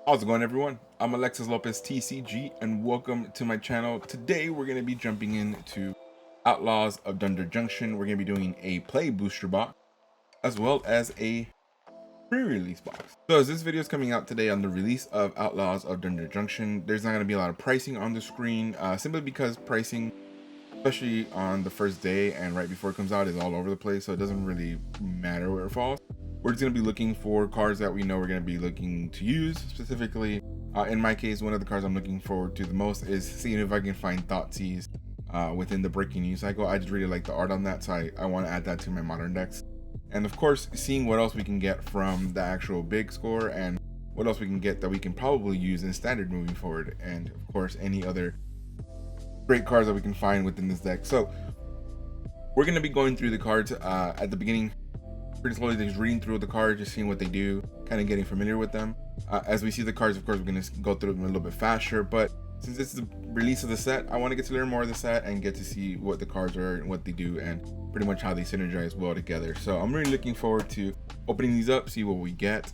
How's it going, everyone? I'm Alexis Lopez TCG and welcome to my channel. Today we're going to be jumping into Outlaws of Thunder Junction. We're going to be doing a play booster box as well as a pre-release box. So as this video is coming out today on the release of Outlaws of Thunder Junction, there's not going to be a lot of pricing on the screen, simply because pricing, especially on the first day and right before it comes out, is all over the place, so it doesn't really matter where it falls. We're just going to be looking for cards that we know we're going to be looking to use. Specifically, in my case, one of the cards I'm looking forward to the most is seeing if I can find Thoughtseize within the breaking news cycle. I just really like the art on that, so I want to add that to my modern decks. And of course, seeing what else we can get from the actual big score and what else we can get that we can probably use in standard moving forward. And of course, any other great cards that we can find within this deck. So we're going to be going through the cards at the beginning, pretty slowly, just reading through the cards, just seeing what they do, kind of getting familiar with them. As we see the cards, of course, we're going to go through them a little bit faster, but since this is the release of the set, I want to get to learn more of the set and get to see what the cards are and what they do and pretty much how they synergize well together. So I'm really looking forward to opening these up, see what we get.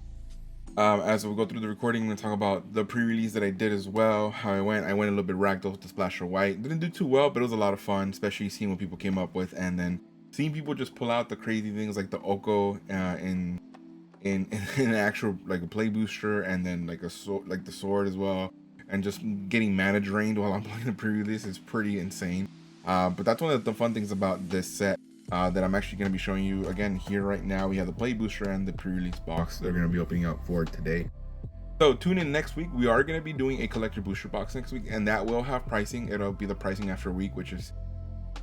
As we go through the recording, I'm going to talk about the pre-release that I did as well, how I went a little bit ragdoll with the splash of white. Didn't do too well, but it was a lot of fun, especially seeing what people came up with and then seeing people just pull out the crazy things like the Oko in an actual like a play booster, and then like the sword as well, and just getting mana drained while I'm playing the pre-release is pretty insane. But that's one of the fun things about this set that I'm actually going to be showing you again here right now. We have the play booster and the pre-release box they're going to be opening up for today. So tune in next week. We are going to be doing a collector booster box next week, and that will have pricing. It'll be the pricing after a week, which is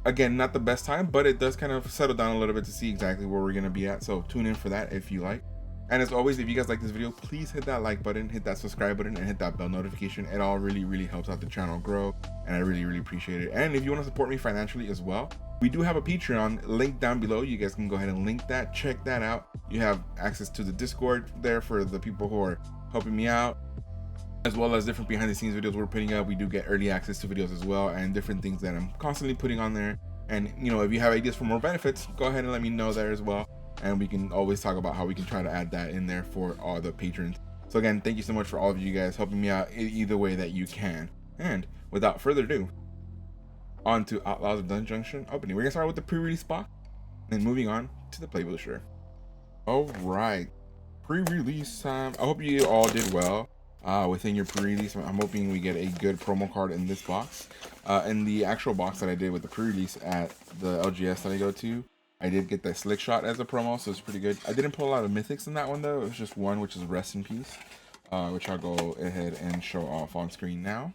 again not the best time, but it does kind of settle down a little bit to see exactly where we're going to be at. So tune in for that if you like. And as always, if you guys like this video, please hit that like button, hit that subscribe button, and hit that bell notification. It all really helps out the channel grow, and I really appreciate it. And if you want to support me financially as well, we do have a Patreon link down below. You guys can go ahead and link that, check that out. You have access to the Discord there for the people who are helping me out, as well as different behind the scenes videos we're putting up. We do get early access to videos as well, and different things that I'm constantly putting on there. And you know, if you have ideas for more benefits, go ahead and let me know there as well, and we can always talk about how we can try to add that in there for all the patrons. So again, thank you so much for all of you guys helping me out either way that you can. And without further ado, on to Outlaws of Thunder Junction opening. We're gonna start with the pre-release box, and then moving on to the play booster. All right, pre-release time. I hope you all did well within your pre-release. I'm hoping we get a good promo card in this box. In the actual box that I did with the pre-release at the LGS that I go to, I did get that Slick Shot as a promo, so it's pretty good. I didn't pull a lot of mythics in that one though. It was just one, which is Rest in Peace, which I'll go ahead and show off on screen now.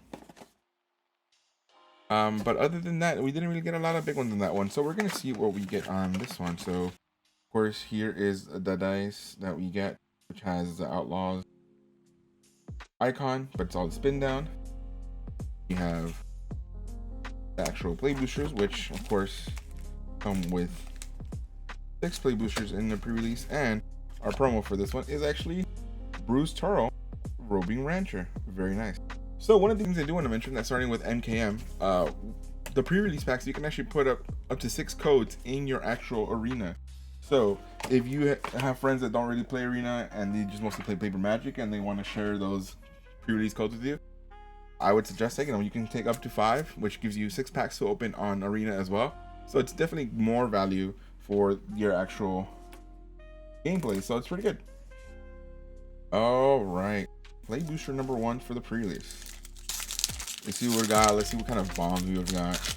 But other than that, we didn't really get a lot of big ones in that one, so we're gonna see what we get on this one. So of course, here is the dice that we get, which has the Outlaws icon, but it's all the spin down. We have the actual play boosters, which of course come with 6 play boosters in the pre-release, and our promo for this one is actually Bruce Toro, Roving Rancher. Very nice. So one of the things I do want to mention, that starting with MKM, the pre-release packs, you can actually put up to 6 codes in your actual arena. So if you have friends that don't really play arena and they just mostly play paper Magic and they want to share those pre-release codes with you, I would suggest taking them. You can take up to 5, which gives you 6 packs to open on arena as well. So it's definitely more value for your actual gameplay, so it's pretty good. All right, play booster number 1 for the pre-release. Let's see what we got. Let's see what kind of bombs we've got.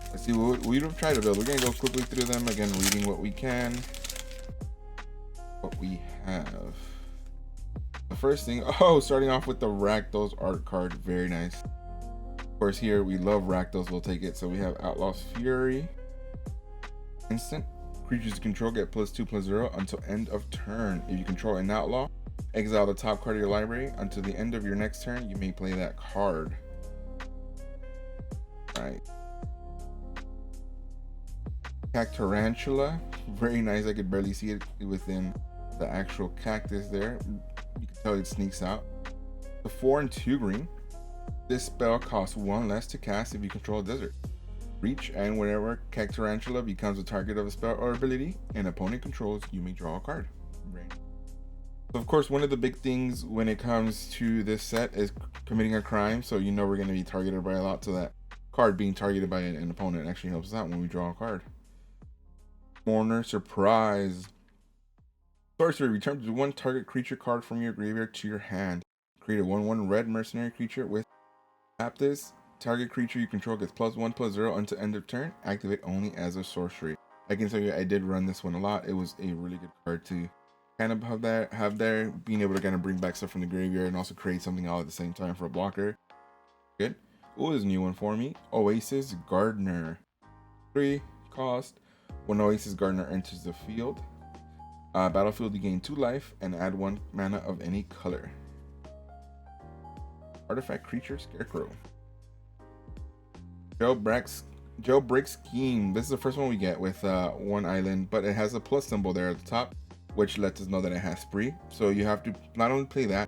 Let's see what we've tried to build. We're gonna go quickly through them again, reading what we can. What we have. The first thing, starting off with the Rakdos art card. Very nice. Of course, here we love Rakdos. We'll take it. So we have Outlaw's Fury. Instant. Creatures you control get +2/+0 until end of turn. If you control an outlaw, exile the top card of your library. Until the end of your next turn, you may play that card. Right. Cactarantula. Very nice. I could barely see it within the actual cactus there. You can tell it sneaks out. The 4 and 2 green. This spell costs 1 less to cast if you control a desert. Reach, and whenever Cactarantula becomes a target of a spell or ability an opponent controls, you may draw a card. So of course, one of the big things when it comes to this set is committing a crime. So you know we're going to be targeted by a lot. So that card being targeted by an opponent actually helps us out when we draw a card. Mourner Surprise. Sorcery, return one target creature card from your graveyard to your hand. Create a 1/1 red mercenary creature with tap this. Target creature you control gets +1/+0 until end of turn. Activate only as a sorcery. I can tell you I did run this one a lot. It was a really good card to kind of have there, being able to kind of bring back stuff from the graveyard and also create something out at the same time for a blocker. Good. Oh, there's a new one for me. Oasis Gardener. 3 cost. When Oasis Gardener enters the field, battlefield, you gain 2 life and add 1 mana of any color. Artifact creature Scarecrow. Jailbreak Scheme. This is the first one we get with 1 island, but it has a plus symbol there at the top, which lets us know that it has spree. So you have to not only play that,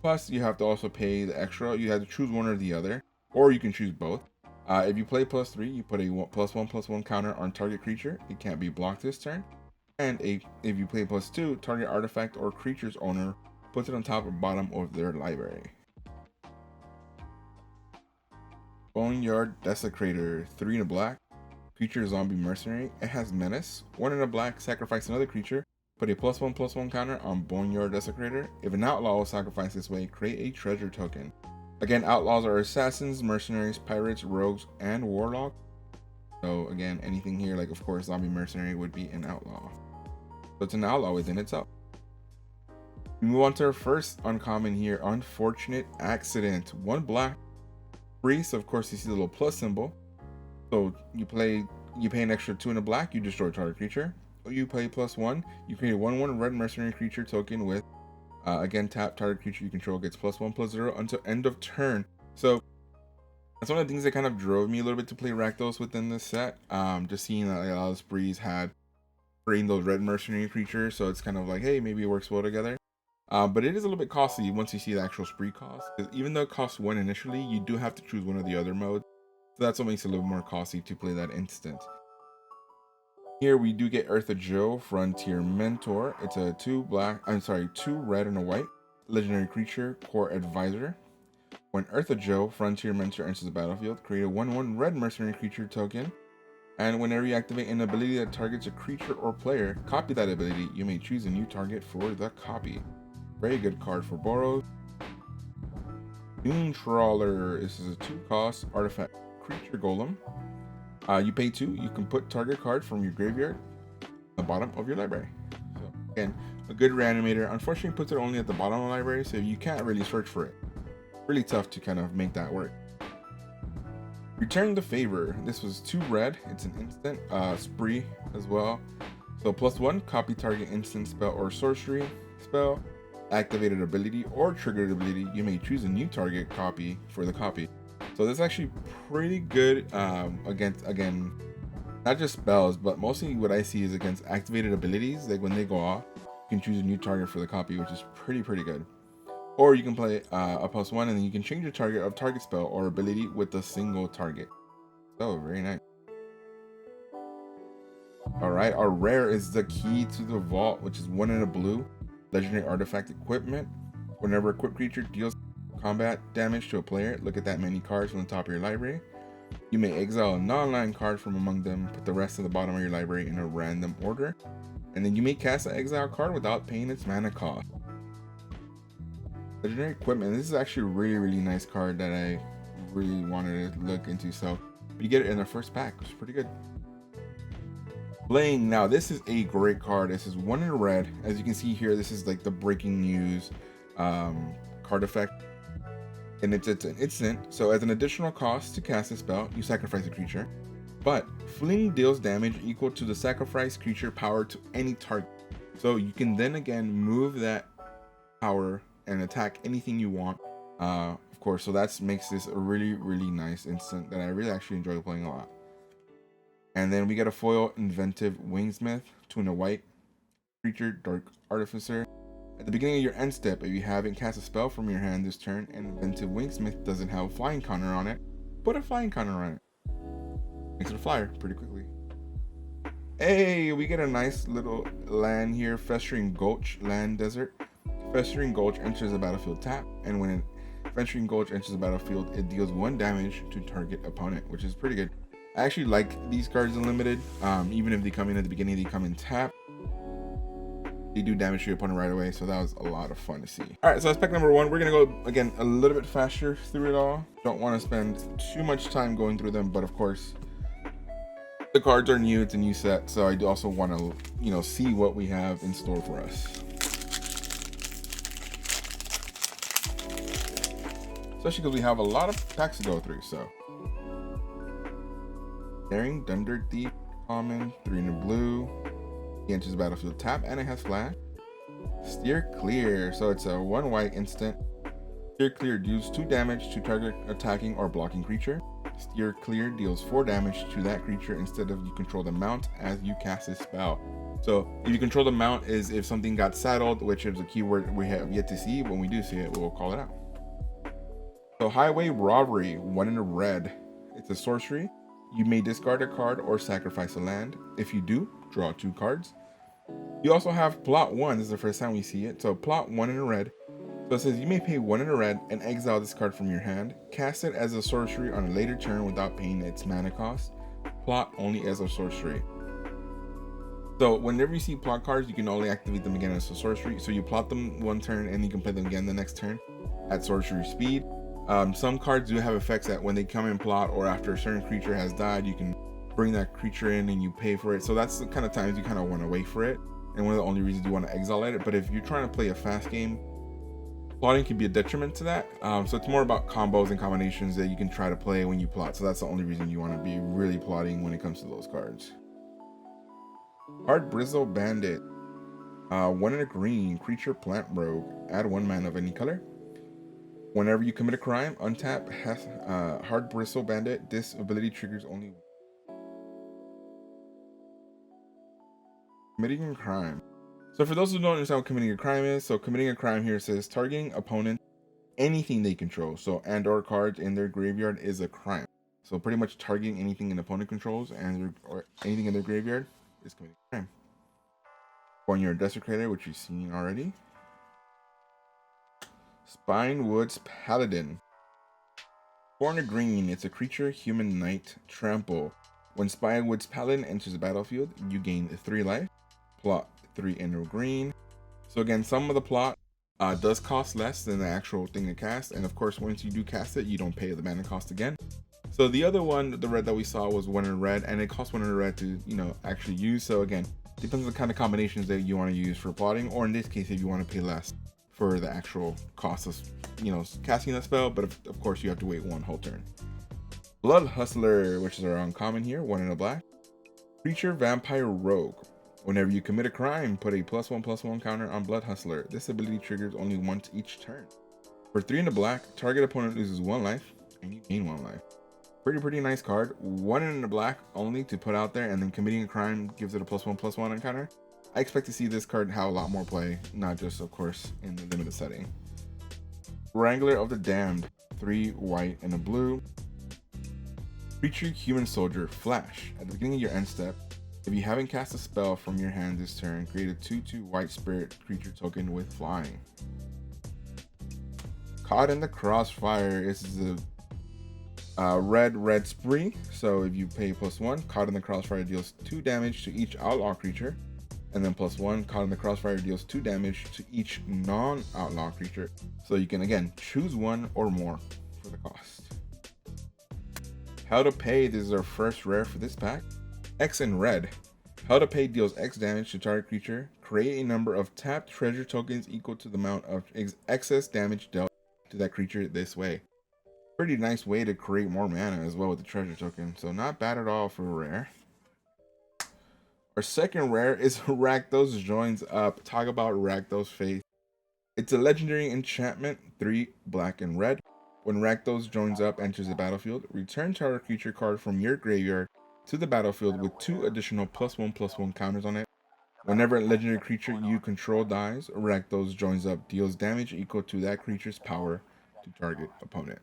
plus you have to also pay the extra. You have to choose one or the other, or you can choose both. If you play +3, you put a +1/+1 counter on target creature. It can't be blocked this turn. And if you play +2, target artifact or creature's owner puts it on top or bottom of their library. Boneyard Desecrator. 3 in a black. Creature zombie mercenary. It has menace. 1 in a black. Sacrifice another creature. Put a +1/+1 counter on Boneyard Desecrator. If an outlaw was sacrificed this way, create a treasure token. Again, outlaws are assassins, mercenaries, pirates, rogues, and warlocks. So again, anything here, like of course, zombie mercenary would be an outlaw. So it's an outlaw within itself. We move on to our first uncommon here, Unfortunate Accident. 1 black. Free, so of course you see the little plus symbol. So you pay an extra 2 in a black, you destroy target creature. Or you pay +1, you create a 1/1 red mercenary creature token with again, tap target creature you control gets +1/+0 until end of turn. So that's one of the things that kind of drove me a little bit to play Rakdos within this set. Just seeing that a lot of sprees had creating those red mercenary creatures, so it's kind of like, hey, maybe it works well together. But it is a little bit costly once you see the actual spree cost, because even though it costs 1 initially, you do have to choose one of the other modes. So that's what makes it a little more costly to play that instant. Here we do get Eartha Joe, Frontier Mentor. It's a 2 red and a white legendary creature, core advisor. When Eartha Joe, Frontier Mentor enters the battlefield, create a 1/1 red mercenary creature token. And whenever you activate an ability that targets a creature or player, copy that ability. You may choose a new target for the copy. Very good card for Boros. Dune Trawler. This is a 2 cost artifact creature golem. You pay 2, you can put target card from your graveyard at the bottom of your library. So again, a good reanimator. Unfortunately, puts it only at the bottom of the library, so you can't really search for it. Really tough to kind of make that work. Return the Favor. This was 2 red. It's an instant spree as well. So +1, copy target instant spell or sorcery spell, activated ability or triggered ability. You may choose a new target copy for the copy. So this is actually pretty good against, again, not just spells, but mostly what I see is against activated abilities. Like when they go off, you can choose a new target for the copy, which is pretty good. Or you can play a +1 and then you can change your target of target spell or ability with a single target. So very nice. Alright, our rare is the Key to the Vault, which is 1 in a blue. Legendary artifact equipment. Whenever a equipped creature deals combat damage to a player, look at that many cards from the top of your library. You may exile a non-land card from among them, put the rest of the bottom of your library in a random order, and then you may cast an exile card without paying its mana cost. Legendary equipment. This is actually a really nice card that I really wanted to look into, so you get it in the first pack, which is pretty good. Bling. Now this is a great card. This is 1 in red. As you can see here, this is like the breaking news card effect. And it's an instant, so as an additional cost to cast a spell, you sacrifice a creature. But Fling deals damage equal to the sacrificed creature power to any target. So you can then again move that power and attack anything you want. Of course, so that makes this a really nice instant that I really actually enjoy playing a lot. And then we get a foil Inventive Wingsmith, 2 in a white creature, Dark Artificer. At the beginning of your end step, if you haven't cast a spell from your hand this turn and Inventive Wingsmith doesn't have a flying counter on it, put a flying counter on it. Makes it a flyer pretty quickly. Hey, we get a nice little land here, Festering Gulch Land Desert. Festering Gulch enters the battlefield tapped, and when Festering Gulch enters the battlefield, it deals 1 damage to target opponent, which is pretty good. I actually like these cards in limited. Even if they come in at the beginning, they come in tap. They do damage to your opponent right away, so that was a lot of fun to see. All right, so that's pack number 1. We're gonna go again a little bit faster through it all. Don't want to spend too much time going through them, but of course, the cards are new. It's a new set, so I do also want to, see what we have in store for us. Especially because we have a lot of packs to go through. So, Daring Dunder Thief, common, 3 in the blue. He enters the battlefield tap, and it has flash. Steer Clear, so it's a 1 white instant. Steer Clear deals 2 damage to target attacking or blocking creature. Steer Clear deals 4 damage to that creature instead of you control the mount as you cast this spell. So if you control the mount is if something got saddled, which is a keyword we have yet to see. When we do see it, we'll call it out. So Highway Robbery, 1 in a red. It's a sorcery. You may discard a card or sacrifice a land. If you do, draw 2 cards. You also have Plot 1. This is the first time we see it. So Plot 1 in a red. So it says you may pay 1 in a red and exile this card from your hand. Cast it as a sorcery on a later turn without paying its mana cost. Plot only as a sorcery. So whenever you see plot cards, you can only activate them again as a sorcery. So you plot them 1 turn and you can play them again the next turn at sorcery speed. Some cards do have effects that when they come in plot or after a certain creature has died, you can bring that creature in and you pay for it. So that's the kind of times you kind of want to wait for it, and one of the only reasons you want to exile it. But if you're trying to play a fast game, plotting can be a detriment to that. So it's more about combos and combinations that you can try to play when you plot. So that's the only reason you want to be really plotting when it comes to those cards. Hard Bristle Bandit, 1 in a green, creature plant rogue, add 1 mana of any color. Whenever you commit a crime, untap has Hard Bristle Bandit. This ability triggers only committing a crime. So for those who don't understand what committing a crime is, so committing a crime here says targeting opponent, anything they control. So and/or cards in their graveyard is a crime. So pretty much targeting anything an opponent controls or anything in their graveyard is committing a crime. Barnyard Desecrator, which you've seen already. Spinewoods Paladin. 4 in a green, it's a creature, human knight, trample. When Spinewoods Paladin enters the battlefield, you gain 3 life. Plot 3 in a green. So again, some of the plot does cost less than the actual thing to cast, and of course once you do cast it, you don't pay the mana cost again. So the other one, the red that we saw, was 1 in red, and it costs 1 in red to actually use. So again, depends on the kind of combinations that you want to use for plotting, or in this case if you want to pay less for the actual cost of casting that spell. But of course you have to wait 1 whole turn. Blood Hustler, which is our uncommon here, 1 in a black. Creature Vampire Rogue. Whenever you commit a crime, put a +1/+1 counter on Blood Hustler. This ability triggers only once each turn. For 3 in the black, target opponent loses 1 life and you gain 1 life. Pretty nice card. 1 in the black only to put out there, and then committing a crime gives it a +1/+1 on counter. I expect to see this card have a lot more play, not just of course in the limited setting. Wrangler of the Damned, 3 white and a blue. Creature Human Soldier, flash. At the beginning of your end step, if you haven't cast a spell from your hand this turn, create a 2/2 white spirit creature token with flying. Caught in the Crossfire. This is a red spree. So if you pay +1, Caught in the Crossfire deals 2 damage to each outlaw creature, and then +1, Caught in the Crossfire deals 2 damage to each non-outlaw creature. So you can again choose 1 or more for the cost. How to Pay. This is our first rare for this pack. X in red. How to Pay deals X damage to target creature. Create a number of tapped treasure tokens equal to the amount of excess damage dealt to that creature this way. Pretty nice way to create more mana as well with the treasure token. So not bad at all for a rare. Our second rare is Rakdos Joins Up. Talk about Rakdos Face. It's a legendary enchantment, 3 black and red. When Rakdos Joins Up enters the battlefield, return target creature card from your graveyard to the battlefield with 2 additional +1/+1 counters on it. Whenever a legendary creature you control dies, Rakdos Joins Up deals damage equal to that creature's power to target opponent.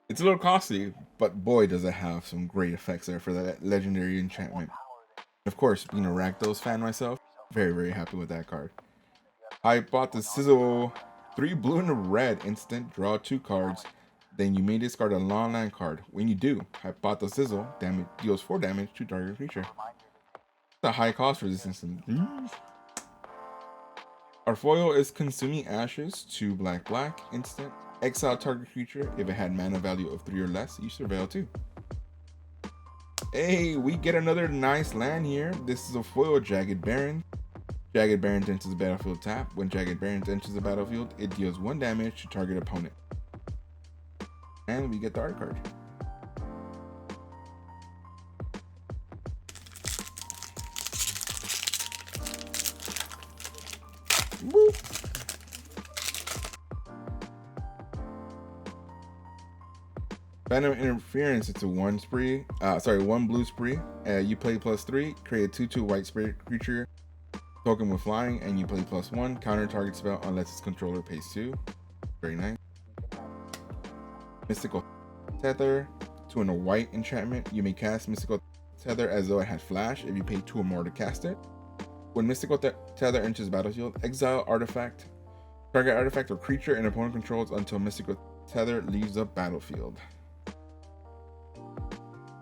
It's a little costly, but boy does it have some great effects there for that legendary enchantment. Of course, being a Rakdos fan myself, very happy with that card. Hypothesizzle. 3 blue and a red. Instant. Draw 2 cards. Then you may discard a non-land card. When you do, Hypothesizzle damage deals 4 damage to target creature. It's a high cost for this instant. Our foil is Consuming Ashes. 2 black black. Instant. Exile target creature. If it had mana value of 3 or less, you surveil 2. Hey, we get another nice land here. This is a foil Jagged Barren. Jagged Barrens enters the battlefield tap. When Jagged Barrens enters the battlefield, it deals 1 damage to target opponent. And we get the art card. Woo! Phantom Interference, it's a 1 spree. 1 blue spree. You play +3, create a 2/2 white spirit creature token with flying, and you play +1. Counter target spell unless its controller pays 2. Very nice. Mystical Tether, 2 and a white enchantment. You may cast Mystical Tether as though it had flash if you pay 2 or more to cast it. When Mystical Tether enters the battlefield, exile artifact, target artifact or creature an opponent controls until Mystical Tether leaves the battlefield.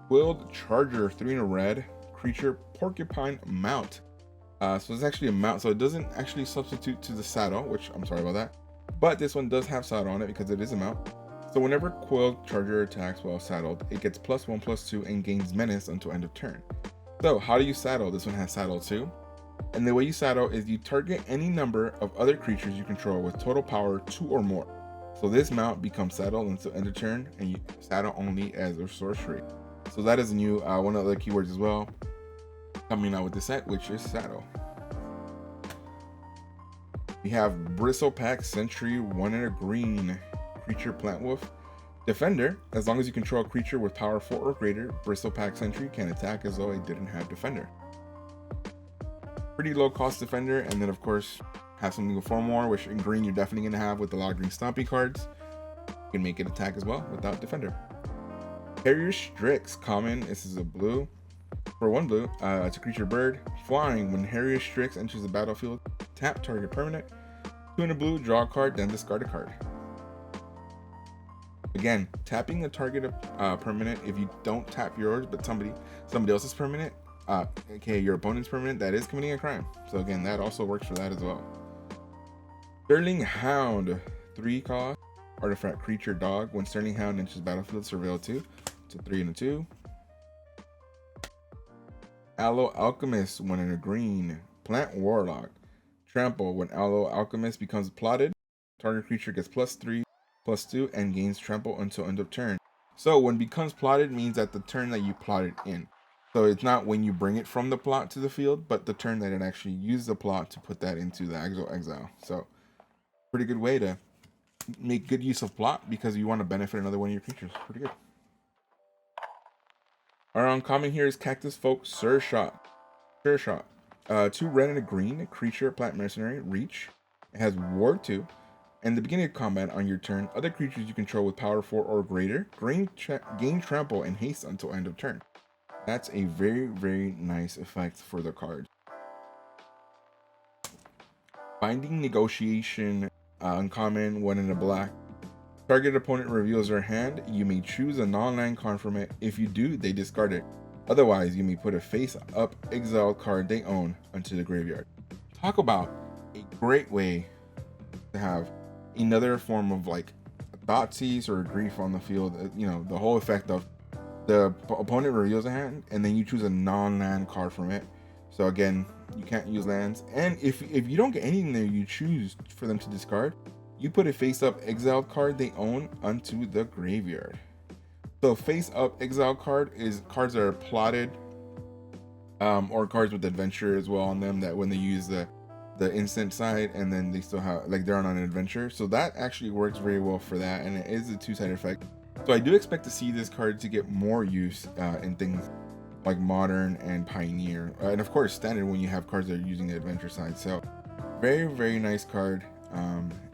Willed Charger, 3 and a red. Creature Porcupine Mount. So it's actually a mount, so it doesn't actually substitute to the saddle, which I'm sorry about that. But this one does have saddle on it because it is a mount. So whenever Coiled Charger attacks while saddled, it gets +1/+2 and gains menace until end of turn. So how do you saddle? This one has saddle too. And the way you saddle is you target any number of other creatures you control with total power 2 or more. So this mount becomes saddle until end of turn, and you saddle only as a sorcery. So that is new, one of the keywords as well coming out with the set, which is saddle. We have Bristlepack Sentry, 1 and a green. Creature Plant Wolf. Defender, as long as you control a creature with power 4 or greater, Bristlepack Sentry can attack as though it didn't have defender. Pretty low cost defender, and then of course have something with 4 more, which in green you're definitely going to have with the lot of green stomping cards. You can make it attack as well without defender. Carrier Strix, common. This is a blue. For 1 blue, it's a creature bird. Flying, when Harrier Strix enters the battlefield, tap target permanent. 2 in a blue, draw a card, then discard a card. Again, tapping a target permanent, if you don't tap yours, but somebody else's permanent, okay, your opponent's permanent, that is committing a crime. So again, that also works for that as well. Sterling Hound, 3 cost, artifact creature dog. When Sterling Hound enters the battlefield, surveil 2. It's a 3 and a 2. Aloe Alchemist, 1 and a green. Plant Warlock. Trample, when Aloe Alchemist becomes plotted, target creature gets +3/+2 and gains trample until end of turn. So when becomes plotted means that the turn that you plotted in. So it's not when you bring it from the plot to the field, but the turn that it actually used the plot to put that into the exile. So pretty good way to make good use of plot because you want to benefit another one of your creatures. Pretty good. Our uncommon here is Cactus Folk Sure Shot. 2 red and a green. Creature Plant Mercenary. Reach. It has Ward 2. In the beginning of combat on your turn, other creatures you control with power 4 or greater gain trample and haste until end of turn. That's a very, very nice effect for the card. Binding Negotiation, uncommon, 1 in a black. Target opponent reveals their hand. You may choose a non-land card from it. If you do, they discard it. Otherwise, you may put a face-up exiled card they own onto the graveyard. Talk about a great way to have another form of like Thoughtseize or grief on the field. You know, the whole effect of the opponent reveals a hand and then you choose a non-land card from it. So again, you can't use lands, and if you don't get anything there you choose for them to discard, you put a face-up exiled card they own onto the graveyard. So face-up exile card is cards that are plotted, or cards with adventure as well on them, that when they use the instant side and then they still have, like, they're on an adventure. So that actually works very well for that, and it is a 2-sided effect. So I do expect to see this card to get more use in things like Modern and Pioneer, and of course Standard when you have cards that are using the adventure side. So very, very nice card.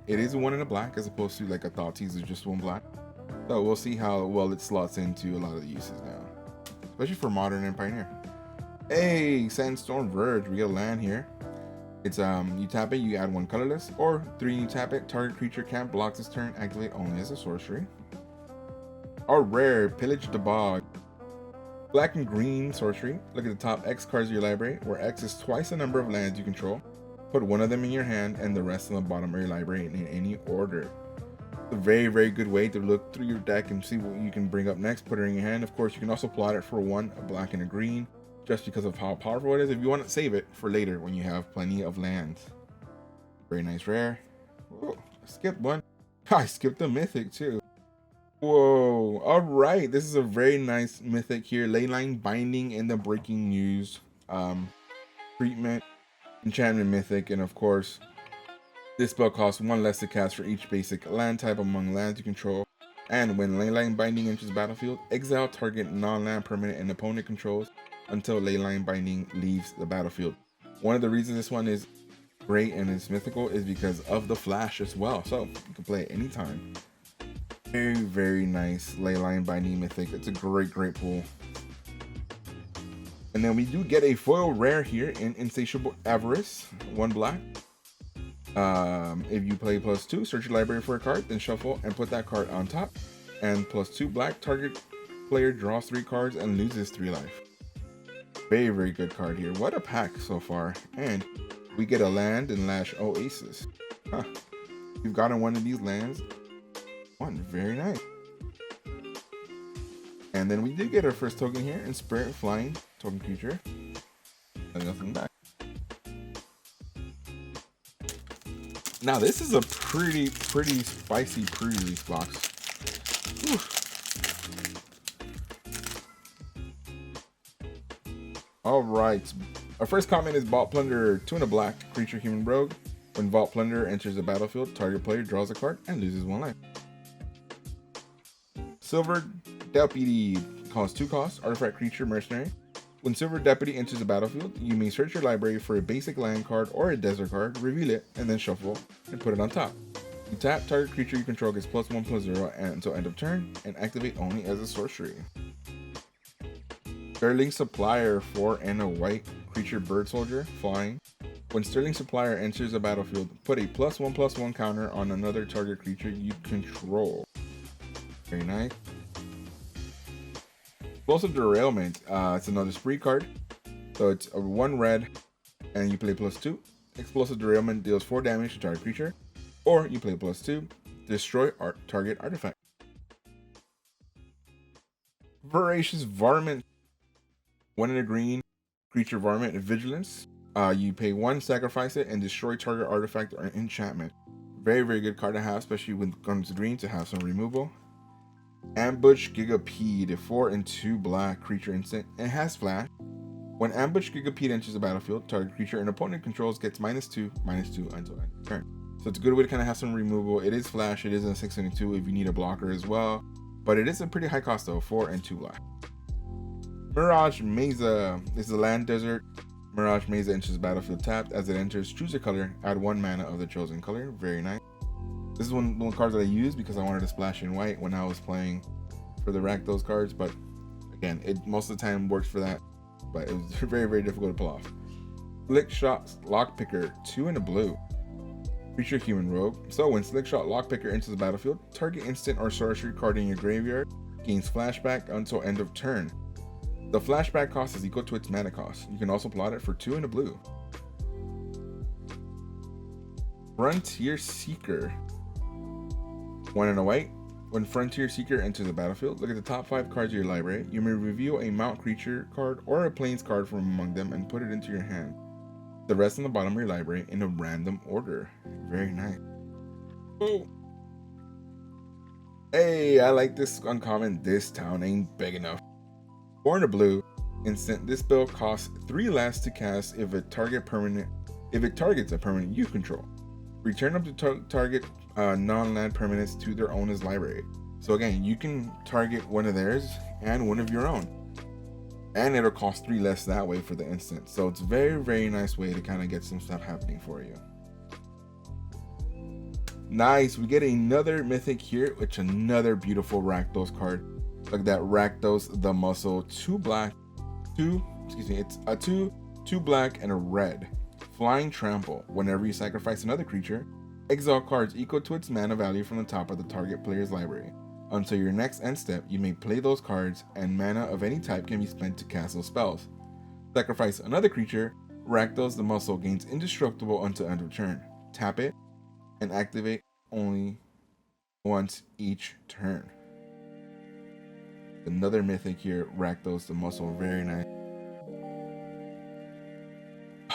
It is 1 in a black as opposed to like a Thoughtseize is just 1 black. So we'll see how well it slots into a lot of the uses now, especially for Modern and Pioneer. Hey, Sandstorm Verge, we got a land here. It's you tap it, you add one colorless, or 3, you tap it, target creature can't block this turn, activate only as a sorcery. Our rare, Pillage the Bog. Black and green sorcery. Look at the top X cards of your library, where X is twice the number of lands you control. Put one of them in your hand and the rest on the bottom of your library in any order. It's a very, very good way to look through your deck and see what you can bring up next, put it in your hand. Of course, you can also plot it for one, a black and a green, just because of how powerful it is. If you want to save it for later when you have plenty of lands. Very nice rare. Whoa, I skipped one. I skipped the mythic too. Whoa, all right. This is a very nice mythic here. Leyline Binding in the breaking news. Treatment, enchantment mythic, and of course, this spell costs 1 less to cast for each basic land type among lands you control. And when Leyline Binding enters the battlefield, exile target non-land permanent and opponent controls until Leyline Binding leaves the battlefield. One of the reasons this one is great and is mythical is because of the flash as well. So you can play it anytime. Very, very nice Leyline Binding mythic. It's a great, great pool. And then we do get a foil rare here in Insatiable Avarice, 1 black. If you play +2, search your library for a card, then shuffle and put that card on top. And +2 black, target player draws 3 cards and loses 3 life. Very, very good card here. What a pack so far. And we get a land and Lash Oasis. Huh. You've gotten one of these lands. One, very nice. And then we did get our first token here in Spirit Flying token creature. And nothing back. Now this is a pretty spicy pre-release box. Whew. All right, our first comment is Vault Plunder, 2 and a black, creature human rogue. When Vault Plunder enters the battlefield, target player draws a card and loses 1 life. Silver Deputy costs 2 costs, artifact creature mercenary. When Silver Deputy enters the battlefield, you may search your library for a basic land card or a desert card, reveal it, and then shuffle and put it on top. You tap, target creature you control gets +1/+0 until end of turn, and activate only as a sorcery. Sterling Supplier, 4 and a white, creature bird soldier, flying. When Sterling Supplier enters the battlefield, put a +1/+1 counter on another target creature you control. Very nice. Explosive Derailment, it's another spree card. So it's a 1 red, and you play +2. Explosive Derailment deals 4 damage to target creature, or you play +2, destroy target artifact. Voracious Varmint, 1 and a green, creature varmint, vigilance. You pay 1, sacrifice it, and destroy target artifact or enchantment. Very, very good card to have, especially when it comes to green, to have some removal. Ambush Gigapede, 4 and 2 black, creature instant. It has flash. When Ambush Gigapede enters the battlefield, target creature an opponent controls gets -2/-2 until end of turn. So it's a good way to kind of have some removal. It is flash, it is a 6 and 2 if you need a blocker as well. But it is a pretty high cost though, 4 and 2 black. Mirage Mesa, this is a land desert. Mirage Mesa enters the battlefield tapped. As it enters, choose a color, add 1 mana of the chosen color. Very nice. This is one of the cards that I use because I wanted to splash in white when I was playing for the Rakdos cards, but again, it most of the time works for that, but it was very, very difficult to pull off. Slickshot Lockpicker, 2 and a blue, creature human rogue. So when Slickshot Lockpicker enters the battlefield, target instant or sorcery card in your graveyard gains flashback until end of turn. The flashback cost is equal to its mana cost. You can also plot it for 2 and a blue. Frontier Seeker, 1 and a white. When Frontier Seeker enters the battlefield, look at the top 5 cards of your library. You may reveal a mount creature card or a plains card from among them and put it into your hand. The rest on the bottom of your library in a random order. Very nice. Oh. Hey, I like this uncommon. This town ain't big enough. 4 and a blue. Instant. This spell costs 3 less to cast if it targets a permanent you control. Return up to target non-land permanents to their owner's library. So again, you can target one of theirs and one of your own, and it'll cost 3 less that way for the instant. So it's very, very nice way to kind of get some stuff happening for you. Nice. We get another mythic here, which another beautiful Rakdos card. Look at that, Rakdos the Muscle, 2 black, it's a 2 black and a red. Flying Trample. Whenever you sacrifice another creature, exile cards equal to its mana value from the top of the target player's library. Until your next end step, you may play those cards, and mana of any type can be spent to cast those spells. Sacrifice another creature, Rakdos the Muscle gains indestructible until end of turn. Tap it, and activate only once each turn. Another mythic here, Rakdos the Muscle, very nice.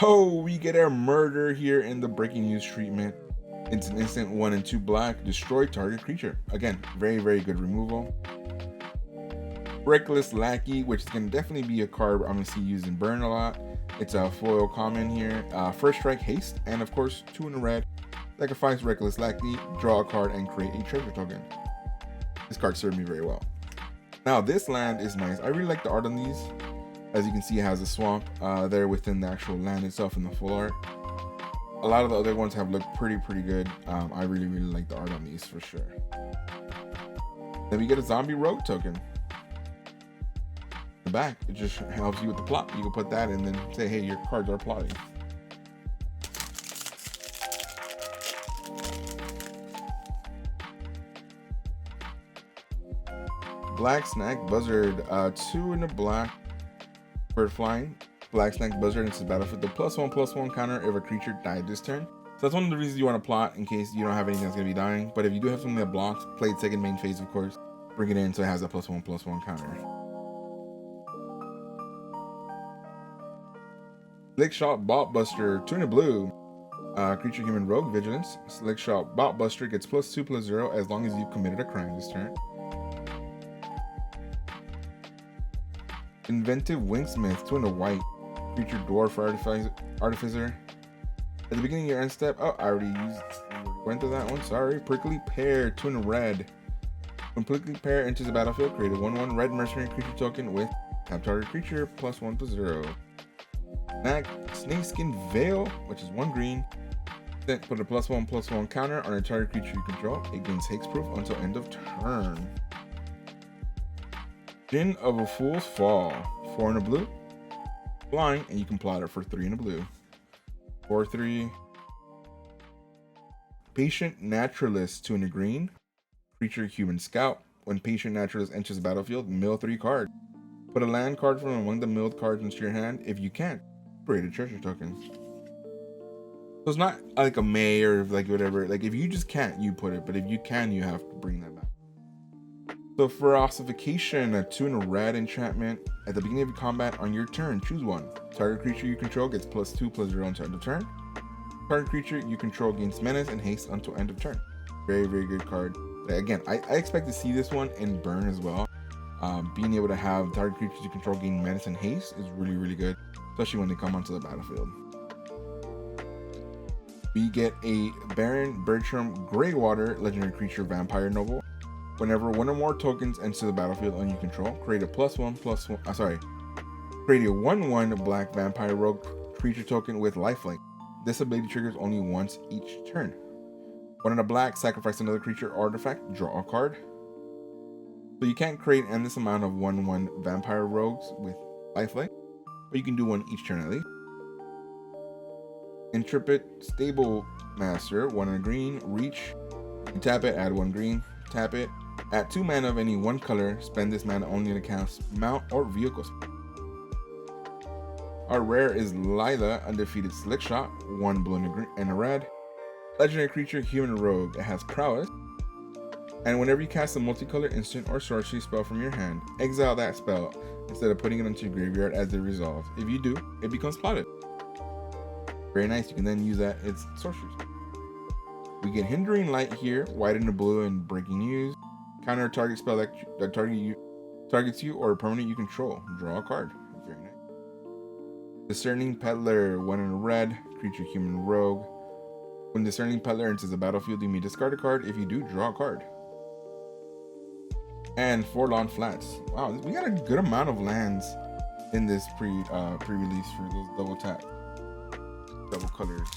Oh, we get our murder here in the breaking news treatment. It's an instant 1 and 2 black, destroy target creature. Again, very, very good removal. Reckless Lackey, which is going to definitely be a card I'm going to see used in burn a lot. It's a foil common here. First strike, haste, and of course 2 in a red. Sacrifice Reckless Lackey, draw a card, and create a treasure token. This card served me very well. Now this land is nice. I really like the art on these. As you can see, it has a swamp there within the actual land itself in the full art. A lot of the other ones have looked pretty good. I really like the art on these for sure. Then we get a zombie rogue token. The back, it just helps you with the plot. You can put that and then say, hey, your cards are plotting. Black Snack Buzzard, 2 in a black, bird flying. Black Snack Buzzard into the battlefield. The +1/+1 counter if a creature died this turn. So that's one of the reasons you want to plot, in case you don't have anything that's going to be dying. But if you do have something that blocks, play it second main phase, of course. Bring it in so it has that +1/+1 counter. Slickshot Botbuster, 2 in a blue. Creature human rogue vigilance. Slickshot Botbuster gets +2/+0 as long as you've committed a crime this turn. Inventive Wingsmith, 2 in a white. Creature dwarf artificer. At the beginning of your end step, oh, I already went to that one, sorry. Prickly Pear, 2 in a red. When Prickly Pear enters the battlefield, create a 1/1 red mercenary creature token with tap target creature +1/0. Snakeskin Veil, which is 1 green. Then put a +1/+1 counter on a target creature you control. It gains hexproof until end of turn. Gin of a Fool's Fall, 4 in a blue. Flying, and you can plot it for 3 in a blue. 4/3. Patient Naturalist, 2 in a green. Creature human scout. When Patient Naturalist enters the battlefield, mill 3 cards. Put a land card from among the milled cards into your hand. If you can't, create a treasure token. So it's not like a may or like whatever. Like if you just can't, you put it. But if you can, you have to bring that back. So for ossification, a 2 in a red enchantment. At the beginning of your combat on your turn, choose one. Target creature you control gets +2/+0 until end of turn. Target creature you control gains menace and haste until end of turn. Very good card. Again, I expect to see this one in burn as well. Being able to have target creatures you control gain menace and haste is really good, especially when they come onto the battlefield. We get a Baron Bertram Greywater legendary creature vampire noble. Whenever 1 or more tokens enter the battlefield and you control, create a create a 1/1 black vampire rogue creature token with lifelink. This ability triggers only once each turn. 1 in a black, sacrifice another creature or artifact, draw a card. So you can't create an endless amount of 1/1 vampire rogues with lifelink, but you can do one each turn at least. Intrepid Stable Master, 1 in a green, reach. You tap it, add 1 green, tap it. Add 2 mana of any 1 color, spend this mana only to cast mount or vehicle spell. Our rare is Lila, Undefeated Slickshot, 1 blue and a red. Legendary creature, human rogue. It has prowess. And whenever you cast a multicolor instant or sorcery spell from your hand, exile that spell instead of putting it into your graveyard as it resolves. If you do, it becomes plotted. Very nice, you can then use that as sorcery spell. We get Hindering Light here, white and a blue and breaking news. Counter a target spell that targets you or a permanent you control. Draw a card. Very nice. Discerning Peddler, 1 in a red, creature human rogue. When Discerning Peddler enters the battlefield, you may discard a card. If you do, draw a card. And Forlorn Flats. Wow, we got a good amount of lands in this pre-release for those double tap, double colors.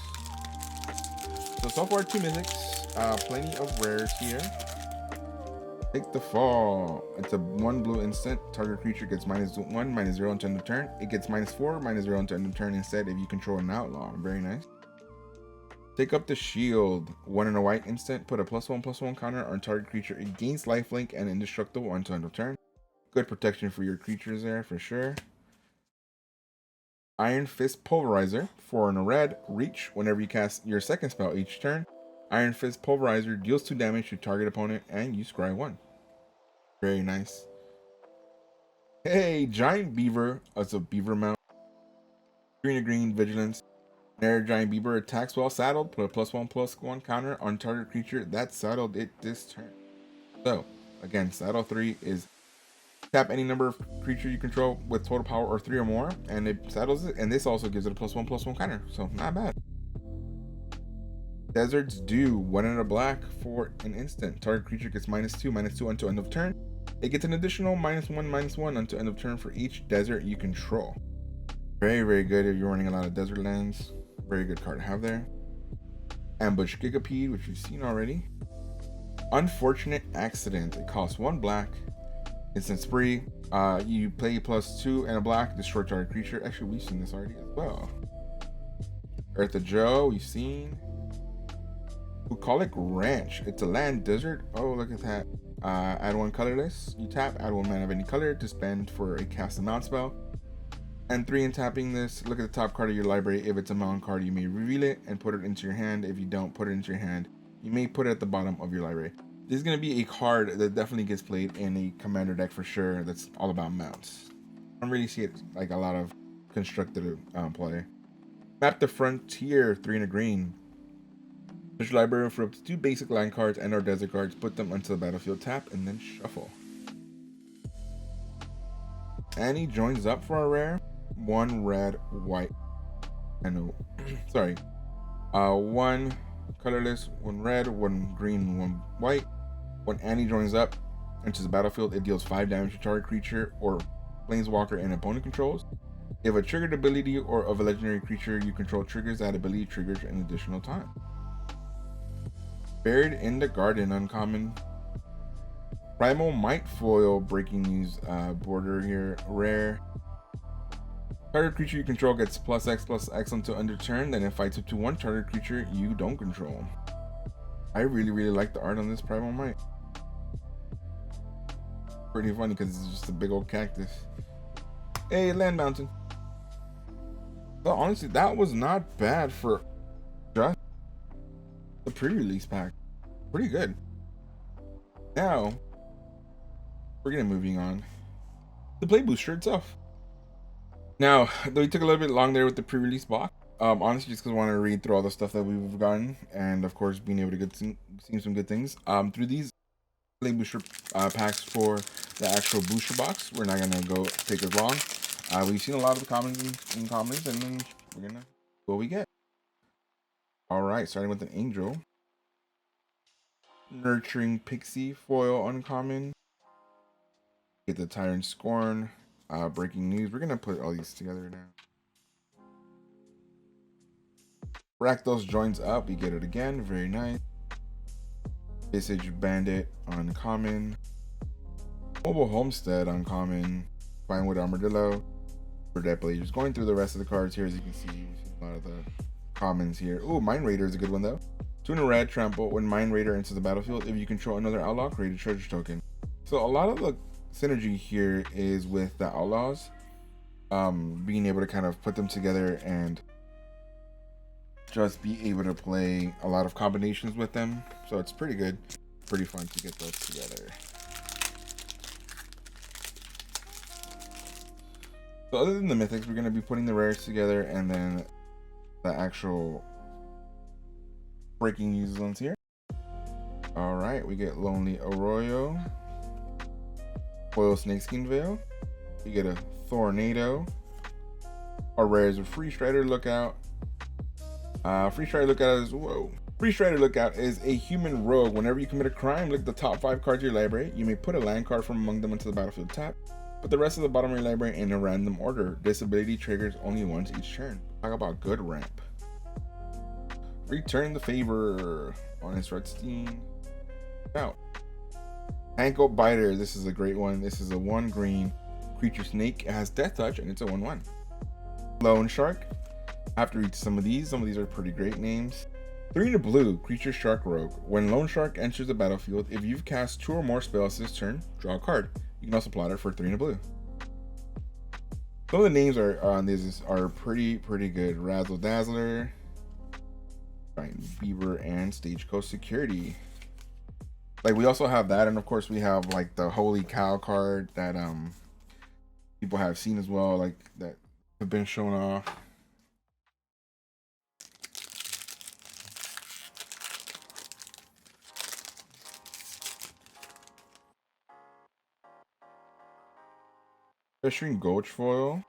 So far 2 mythics, plenty of rares here. Take the fall. It's a 1 blue instant. Target creature gets -1, -0 until end of turn. It gets -4, -0 until end of turn instead if you control an outlaw. Very nice. Take up the shield. 1 and a white instant. Put a +1/+1 counter on target creature. It gains lifelink and indestructible until end of turn. Good protection for your creatures there for sure. Iron Fist Pulverizer. 4 and a red. Reach. Whenever you cast your second spell each turn, Iron Fist Pulverizer deals 2 damage to target opponent and you scry 1. Very nice. Hey, Giant Beaver as a beaver mount. Green to green vigilance. Whenever Giant Beaver attacks while saddled, put a +1/+1 counter on target creature that saddled it this turn. So again, saddle 3 is tap any number of creature you control with total power or 3 or more, and it saddles it. And this also gives it a +1/+1 counter, so not bad. Desert's Dew. 1 and a black for an instant. Target creature gets -2/-2 until end of turn. It gets an additional -1/-1 until end of turn for each desert you control. Very, very good if you're running a lot of desert lands. Very good card to have there. Ambush Gigapede, which we've seen already. Unfortunate Accident. It costs 1 black. Instant spree. You play +2 and a black. Destroy target creature. Actually, we've seen this already as well. Eartha Joe, we've seen. Bucolic Ranch. It's a land desert. Oh, look at that. Add 1 colorless. You tap, add 1 mana of any color to spend for a cast a mount spell. And 3 in tapping this, look at the top card of your library. If it's a mount card, you may reveal it and put it into your hand. If you don't put it into your hand, you may put it at the bottom of your library. This is going to be a card that definitely gets played in a commander deck for sure. That's all about mounts. I don't really see it like a lot of constructed play. Map the Frontier. 3 and a green. Search your library for up to 2 basic land cards and or desert cards. Put them onto the battlefield, tap, and then shuffle. Annie joins up for a rare. 1 red, white, and sorry, 1 colorless, 1 red, 1 green, 1 white. When Annie joins up, enters the battlefield, it deals 5 damage to target creature or planeswalker and opponent controls. If a triggered ability or of a legendary creature you control triggers, that ability triggers an additional time. Buried in the Garden, uncommon. Primal Might Foil, breaking news border here, rare. Target creature you control gets +X/+X until end of turn. Then it fights up to 1 target creature you don't control. I really like the art on this Primal Might. Pretty funny because it's just a big old cactus. Hey, Land Mountain. So honestly, that was not bad for just the pre-release pack. Pretty good. Now we're gonna moving on the play booster itself. Now, though we took a little bit long there with the pre-release box, honestly, just because I want to read through all the stuff that we've gotten, and of course, being able to get see some good things. Through these play booster packs for the actual booster box, we're not gonna go take as long. We've seen a lot of the commons and commons, and then we're gonna what we get. All right, starting with an Angel, Nurturing Pixie foil uncommon. Get the Tyrant Scorn. Breaking news. We're gonna put all these together now. Rakdos joins up. We get it again. Very nice. Visage Bandit uncommon. Mobile Homestead uncommon. Vinewood Armadillo. For Dead Players. Going through the rest of the cards here, as you can see, we've seen a lot of the commons here. Ooh, Mind Raider is a good one though. 2 in a red, trample. When Mind Raider enters the battlefield, if you control another outlaw, create a treasure token. So a lot of the synergy here is with the outlaws, being able to kind of put them together and just be able to play a lot of combinations with them. So it's pretty good, pretty fun to get those together. So other than the mythics, we're going to be putting the rares together and then the actual breaking news ones here. All right, we get Lonely Arroyo, Foil Snakeskin Veil. You get a Tornado. Our rares are Free Strider Lookout. Free Strider Lookout is Free Strider Lookout is a human rogue. Whenever you commit a crime, look at the top 5 cards of your library. You may put a land card from among them into the battlefield tap. Put the rest of the bottom of your library in a random order. This ability triggers only once each turn. Talk about good ramp. Return the Favor on his Redstein. Out. Ankle Biter. This is a great one. This is a 1 green creature snake. It has Death Touch and it's a 1/1. Lone Shark. I have to read some of these. Some of these are pretty great names. 3 in a blue creature Shark Rogue. When Lone Shark enters the battlefield, if you've cast 2 or more spells this turn, draw a card. You can also plot it for 3 in a blue. Some of the names on these are pretty good. Razzle Dazzler, Giant Beaver, and Stagecoach Security. Like, we also have that, and of course we have like the Holy Cow card that people have seen as well, like that have been shown off. Fishing Gulch foil,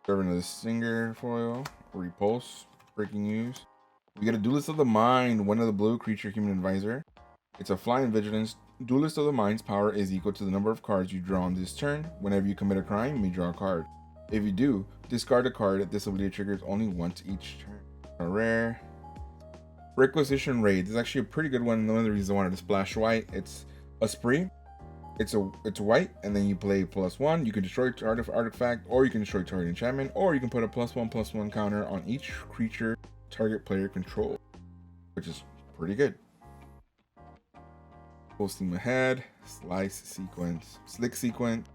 Servant of the Singer foil, Repulse, breaking news. We get a Duelist of the Mind, 1 of the blue creature human advisor. It's a flying vigilance. Duelist of the Mind's power is equal to the number of cards you draw on this turn. Whenever you commit a crime, you may draw a card. If you do, discard a card. This ability triggers only once each turn. A rare. Requisition Raid. This is actually a pretty good one. One of the reasons I wanted to splash white. It's a spree. It's white, and then you play +1. You can destroy artifact, or you can destroy target enchantment, or you can put a +1/+1 counter on each creature target player control, which is pretty good. Full Steam Ahead, Slice Sequence, Slick Sequence,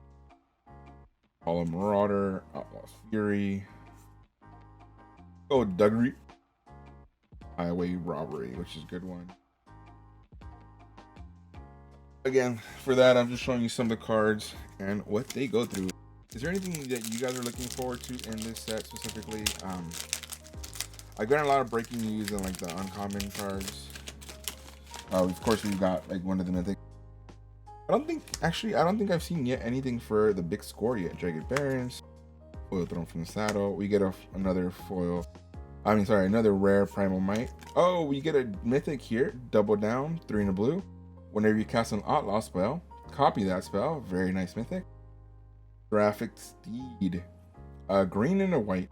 Hollow Marauder, Outlaws Fury, Duggery, Highway Robbery, which is a good one. Again, for that, I'm just showing you some of the cards and what they go through. Is there anything that you guys are looking forward to in this set specifically? I got a lot of breaking news and like the uncommon cards. Of course, we've got like one of the mythic. I don't think I've seen yet anything for the big score yet. Jagged Barons, foil thrown from the saddle. We get another foil. Another rare Primal Might. Oh, we get a mythic here. Double Down, 3 in a blue. Whenever you cast an Outlaw spell, copy that spell. Very nice mythic. Seraphic Steed, green and a white.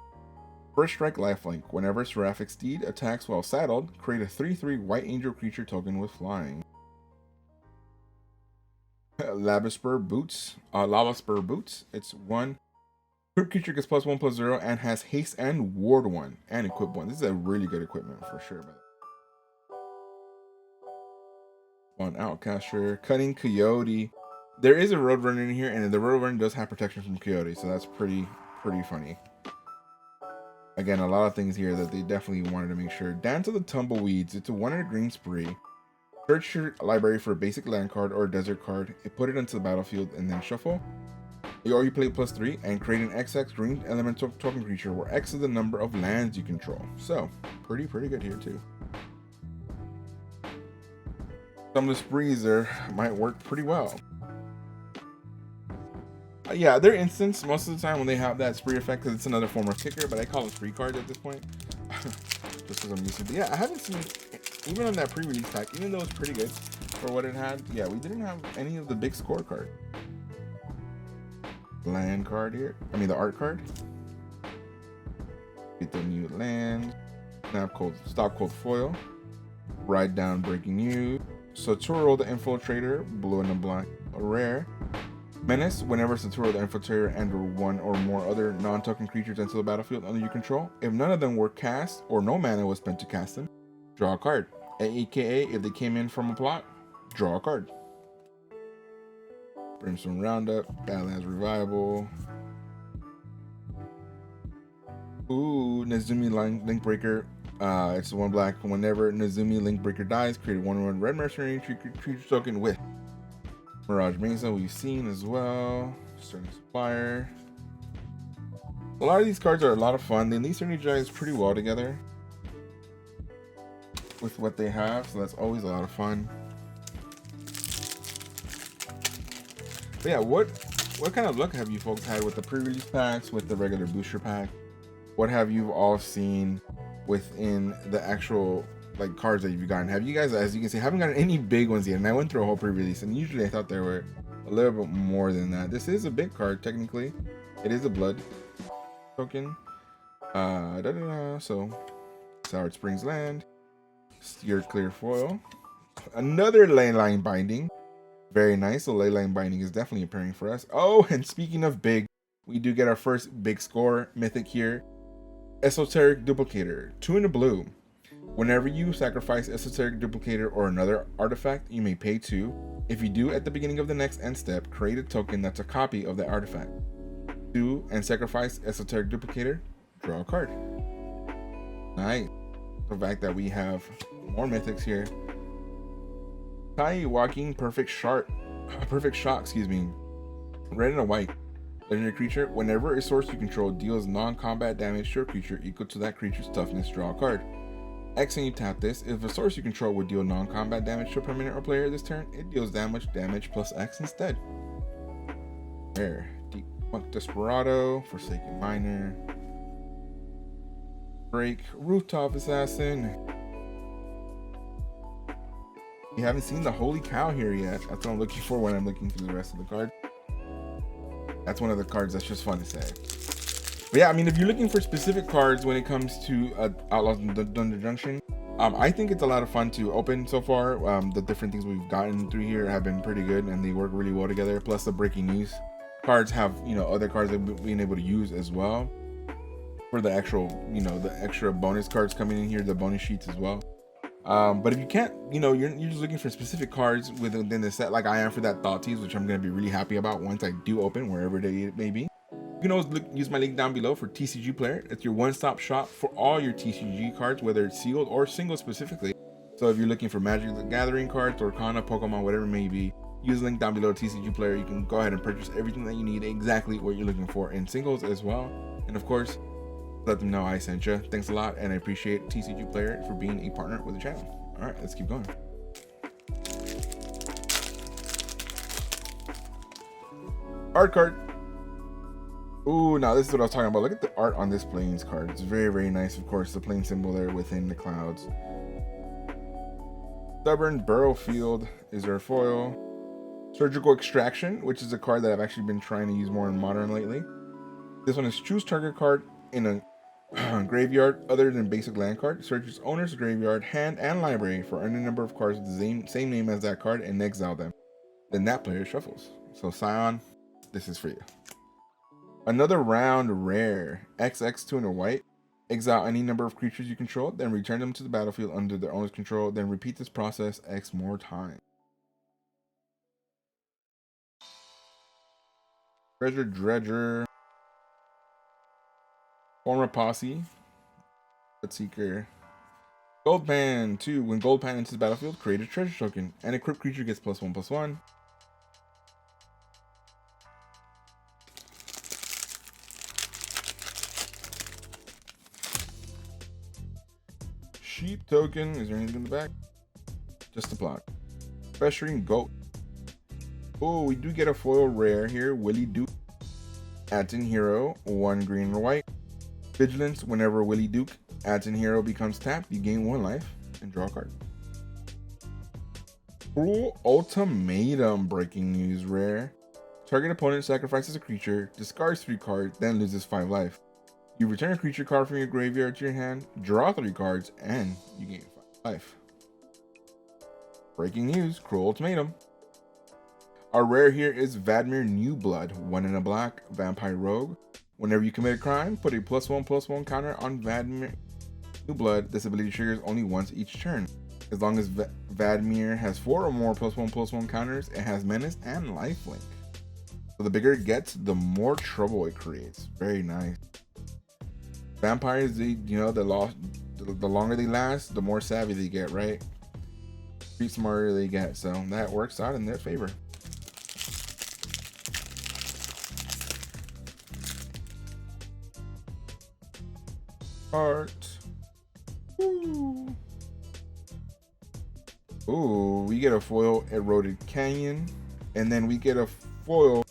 First strike lifelink. Whenever Seraphic Steed attacks while saddled, create a 3/3 white angel creature token with flying. Lava Spur Boots. It's 1. Equip creature gets +1/+0 and has haste and ward 1 and equip 1. This is a really good equipment for sure. On Outcaster, Cunning Coyote. There is a Roadrunner in here, and the Roadrunner does have protection from Coyote, so that's pretty funny. Again, a lot of things here that they definitely wanted to make sure. Dance of the Tumbleweeds. It's a 1 in a green spree. Search your library for a basic land card or a desert card, and put it into the battlefield, and then shuffle. Or you play +3 and create an XX green elemental token creature, where X is the number of lands you control. So, pretty good here too. Some of the sprees there might work pretty well. Yeah, they're instants most of the time when they have that spree effect, because it's another form of kicker, but I call it spree cards at this point. Just because I'm used to it. But yeah, I haven't seen, even on that pre-release pack, even though it's pretty good for what it had, yeah, we didn't have any of the big score card. Land card here. The art card. Get the new land. Stop Cold Foil. Ride Down Breaking News. Saturo the Infiltrator, blue and a black, a rare. Menace. Whenever Saturo the Infiltrator and 1 or more other non-token creatures enter the battlefield under your control, if none of them were cast or no mana was spent to cast them, draw a card. AKA, if they came in from a plot, draw a card. Brimstone Roundup, Badlands Revival. Ooh, Nezumi Linkbreaker. It's 1 black. Whenever Nezumi Linkbreaker dies, create a 1/1 red mercenary creature token with Mirage Mesa. We've seen as well. Starting Supplier. A lot of these cards are a lot of fun. They synergize pretty well together with what they have, so that's always a lot of fun. But yeah, what kind of luck have you folks had with the pre-release packs, with the regular booster pack? What have you all seen within the actual like cards that you've gotten? Have you guys, as you can see, haven't gotten any big ones yet, and I went through a whole pre-release, and usually I thought there were a little bit more than that. This is a big card technically. It is a blood token. So Soured Springs Land, Steer Clear foil, another Leyline Binding, Very nice. The Leyline Binding is definitely appearing for us. Oh, and speaking of big, we do get our first big score mythic here. Esoteric Duplicator, 2 in the blue. Whenever you sacrifice Esoteric Duplicator or another artifact, you may pay 2. If you do, at the beginning of the next end step, create a token that's a copy of the artifact. 2 and sacrifice Esoteric Duplicator, draw a card. Nice. The fact that we have more mythics here. Tai Walking Perfect Shot, excuse me. Red and a white. Legendary creature. Whenever a source you control deals non-combat damage to a creature equal to that creature's toughness, draw a card. X and you tap this. If a source you control would deal non-combat damage to a permanent or player this turn, it deals damage plus X instead. There. Deep Monk Desperado, Forsaken Miner, Break, Rooftop Assassin. You haven't seen the Holy Cow here yet. That's what I'm looking for when I'm looking through the rest of the card. That's one of the cards that's just fun to say. But yeah, I mean, if you're looking for specific cards when it comes to Outlaws of Thunder Junction, I think it's a lot of fun to open so far. The different things we've gotten through here have been pretty good, and they work really well together. Plus, the breaking news cards have, you know, other cards that we've been able to use as well for the actual, you know, the extra bonus cards coming in here, the bonus sheets as well. But if you can't, you know, you're just looking for specific cards within the set, like I am for that Thought Tease, which I'm going to be really happy about once I do open, wherever it may be. You can always use my link down below for TCG Player. It's your one-stop shop for all your TCG cards, whether it's sealed or single specifically. So if you're looking for Magic the Gathering cards, or Arcana, Pokemon, whatever it may be, use the link down below, TCG Player. You can go ahead and purchase everything that you need, exactly what you're looking for in singles as well. And of course, let them know I sent you. Thanks a lot, and I appreciate TCG Player for being a partner with the channel. All right, let's keep going. Art card. Ooh, now this is what I was talking about. Look at the art on this Plains card. It's very, very nice. Of course, the plane symbol there within the clouds. Stubborn Burrow Field is our foil. Surgical Extraction, which is a card that I've actually been trying to use more in Modern lately. This one is choose target card in a graveyard other than basic land card. Search its owner's graveyard, hand, and library for any number of cards with the same name as that card and exile them. Then that player shuffles. So Scion, this is for you. Another round rare. XX2 in a white. Exile any number of creatures you control, then return them to the battlefield under their owner's control. Then repeat this process X more times. Treasure Dredger. Former Posse. Let's Seeker. Gold Pan 2. When Gold Pan enters the battlefield, create a treasure token. An equipped creature gets +1/+1. Sheep token. Is there anything in the back? Just a block. Pressuring Goat. Oh, we do get a foil rare here. Willie Duke. Adds in hero. 1 green or white. Vigilance. Whenever Willie Duke adds in hero becomes tapped, you gain 1 life and draw a card. Cruel Ultimatum. Breaking news rare. Target opponent sacrifices a creature, discards 3 cards, then loses 5 life. You return a creature card from your graveyard to your hand, draw 3 cards, and you gain 5 life. Breaking news, Cruel Ultimatum. Our rare here is Vadmir New Blood, 1 in a black, Vampire Rogue. Whenever you commit a crime, put a +1/+1 counter on Vadmir New Blood. This ability triggers only once each turn. As long as Vadmir has 4 or more +1/+1 counters, it has Menace and Lifelink. So the bigger it gets, the more trouble it creates. Very nice. Vampires, the longer they last, the more savvy they get, right? The smarter they get, so that works out in their favor. Art. Ooh. Ooh, we get a foil Eroded Canyon, and then we get a foil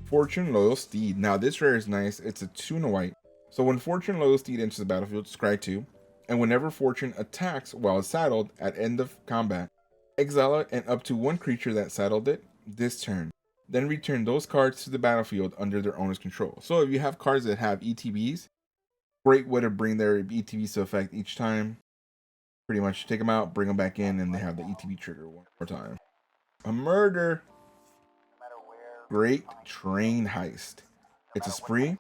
Fortune Loyal Steed. Now this rare is nice. It's a 2 and a white. So when Fortune Loyal Steed enters the battlefield, scry 2, and whenever Fortune attacks while it's saddled at end of combat, exile it and up to 1 creature that saddled it this turn. Then return those cards to the battlefield under their owner's control. So if you have cards that have ETBs, great way to bring their ETBs to effect each time. Pretty much take them out, bring them back in, and they have the ETB trigger 1 more time. A murder. Great Train Heist. It's a spree.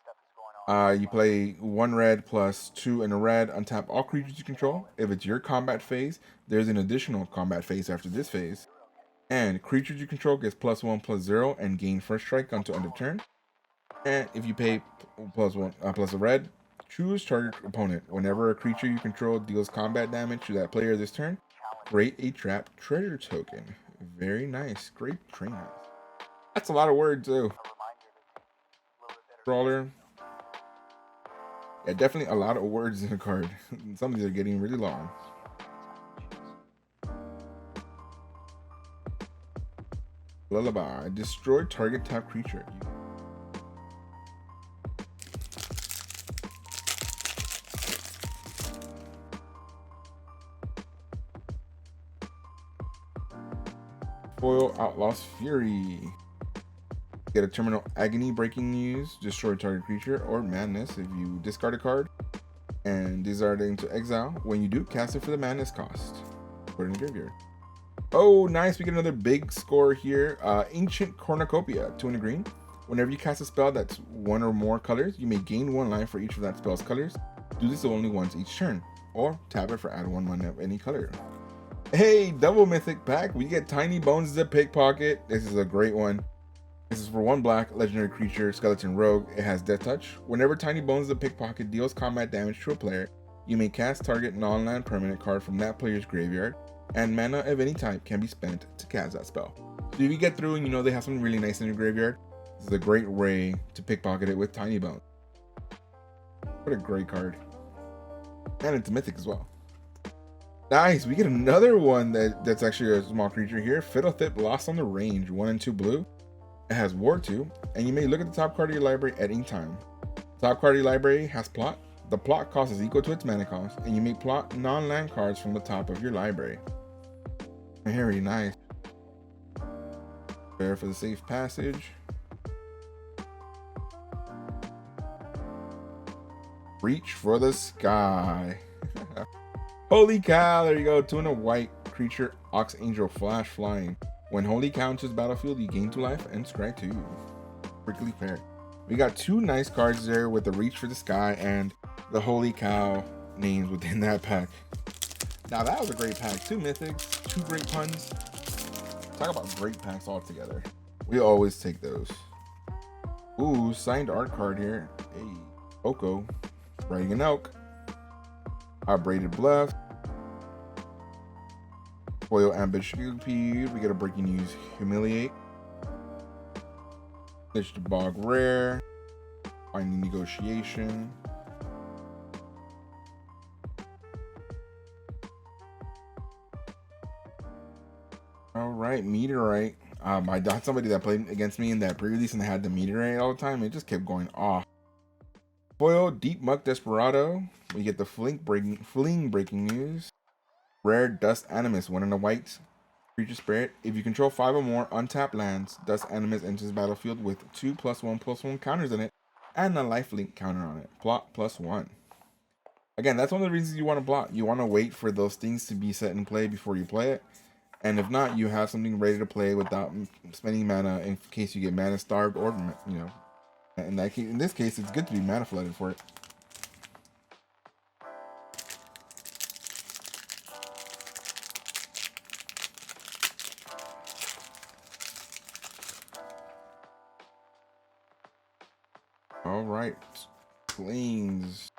You play 1 red plus 2 in a red. Untap all creatures you control. If it's your combat phase, there's an additional combat phase after this phase. And creatures you control gets +1/+0 and gain first strike until end of turn. And if you pay +1 plus a red, choose target opponent. Whenever a creature you control deals combat damage to that player this turn, create a trap treasure token. Very nice. Great train heist. That's a lot of words though. Brawler. Yeah, definitely a lot of words in the card. Some of these are getting really long. Lullaby. Destroy target tap creature. Foil Outlaws Fury. Get a terminal agony breaking news, destroy target creature, or madness if you discard a card and desire it into exile. When you do, cast it for the madness cost. Put it in the graveyard. Oh, nice. We get another big score here. Ancient Cornucopia, 2 in a green. Whenever you cast a spell that's 1 or more colors, you may gain 1 life for each of that spell's colors. Do this only once each turn, or tap it for add 1 mana of any color. Hey, double mythic pack. We get Tiny Bones the Pickpocket. This is a great one. This is for 1 black legendary creature, skeleton rogue. It has death touch. Whenever Tiny Bones the Pickpocket deals combat damage to a player, you may cast target non-land permanent card from that player's graveyard, and mana of any type can be spent to cast that spell. So if you get through and you know they have something really nice in your graveyard, this is a great way to pickpocket it with Tiny Bones. What a great card. And it's mythic as well. Nice, we get another one that's actually a small creature here. Fiddlethip, Lost on the Range, 1 and 2 blue. It has War 2, and you may look at the top card of your library at any time. Top card of your library has Plot. The plot cost is equal to its mana cost, and you may plot non-land cards from the top of your library. Very nice. Prepare for the safe passage. Reach for the sky. Holy cow, there you go. 2 and a white creature, Ox Angel, flash flying. When Holy Cow enters battlefield, you gain 2 life and scry 2. Prickly Pear. We got 2 nice cards there with the Reach for the Sky and the Holy Cow names within that pack. Now that was a great pack. 2 mythics, 2 great puns. Talk about great packs all together. We always take those. Ooh, signed art card here. Hey, Oko, riding an elk. Our Braided Bluff. Foil Ambush Repeat. We get a breaking news, Humiliate. Ditch the Bog Rare. Finding Negotiation. Alright, Meteorite. I had somebody that played against me in that pre-release and they had the Meteorite all the time. It just kept going off. Foil Deep Muck Desperado. We get the Fling Breaking News. Rare Dust Animus, 1 and a white creature spirit. If you control 5 or more untapped lands, Dust Animus enters the battlefield with 2 +1/+1 counters in it and a lifelink counter on it. Plot +1. Again, that's one of the reasons you want to plot. You want to wait for those things to be set in play before you play it. And if not, you have something ready to play without spending mana in case you get mana starved or, you know, in this case, it's good to be mana flooded for it. All right, flings,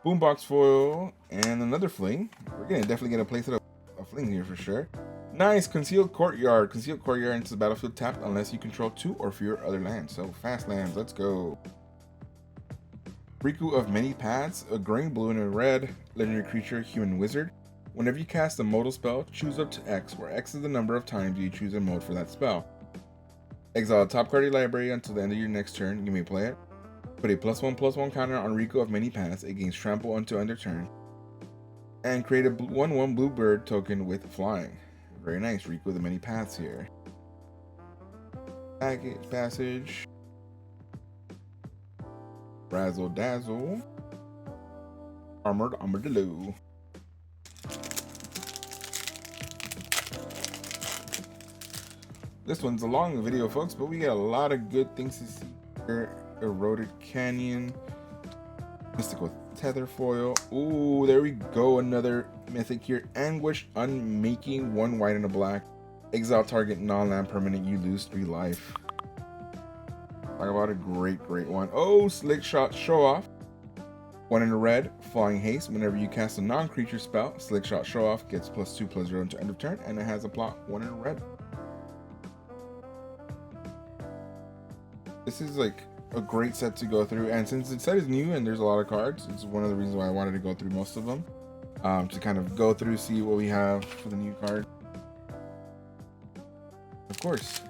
boombox foil, and another fling. We're gonna definitely get a playset of fling here for sure. Nice, Concealed Courtyard. Concealed Courtyard enters the battlefield tapped unless you control 2 or fewer other lands. So fast lands, let's go. Riku of Many Paths, a green, blue, and a red legendary creature, human wizard. Whenever you cast a modal spell, choose up to X, where X is the number of times you choose a mode for that spell. Exile a top card of your library until the end of your next turn. You may play it. Put a +1/+1 counter on Riku of Many Paths. It gains trample until end of turn. And create a 1/1 bluebird token with flying. Very nice, Riku of the Many Paths here. Passage. Razzle Dazzle. Armored Armadillo. This one's a long video, folks, but we got a lot of good things to see here. Eroded Canyon, Mystical Tether Foil. Ooh, there we go. Another mythic here. Anguish Unmaking, 1 white and a black. Exile target non-land permanent. You lose 3 life. Talk about a great one. Oh, Slick Shot Show Off. 1 in a red. Flying Haste. Whenever you cast a non-creature spell, Slick Shot Show Off gets +2/+0 until end of turn, and it has a plot 1 in a red. This is like a great set to go through, and since the set is new and there's a lot of cards, it's one of the reasons why I wanted to go through most of them, to kind of go through, see what we have for the new card. Of course,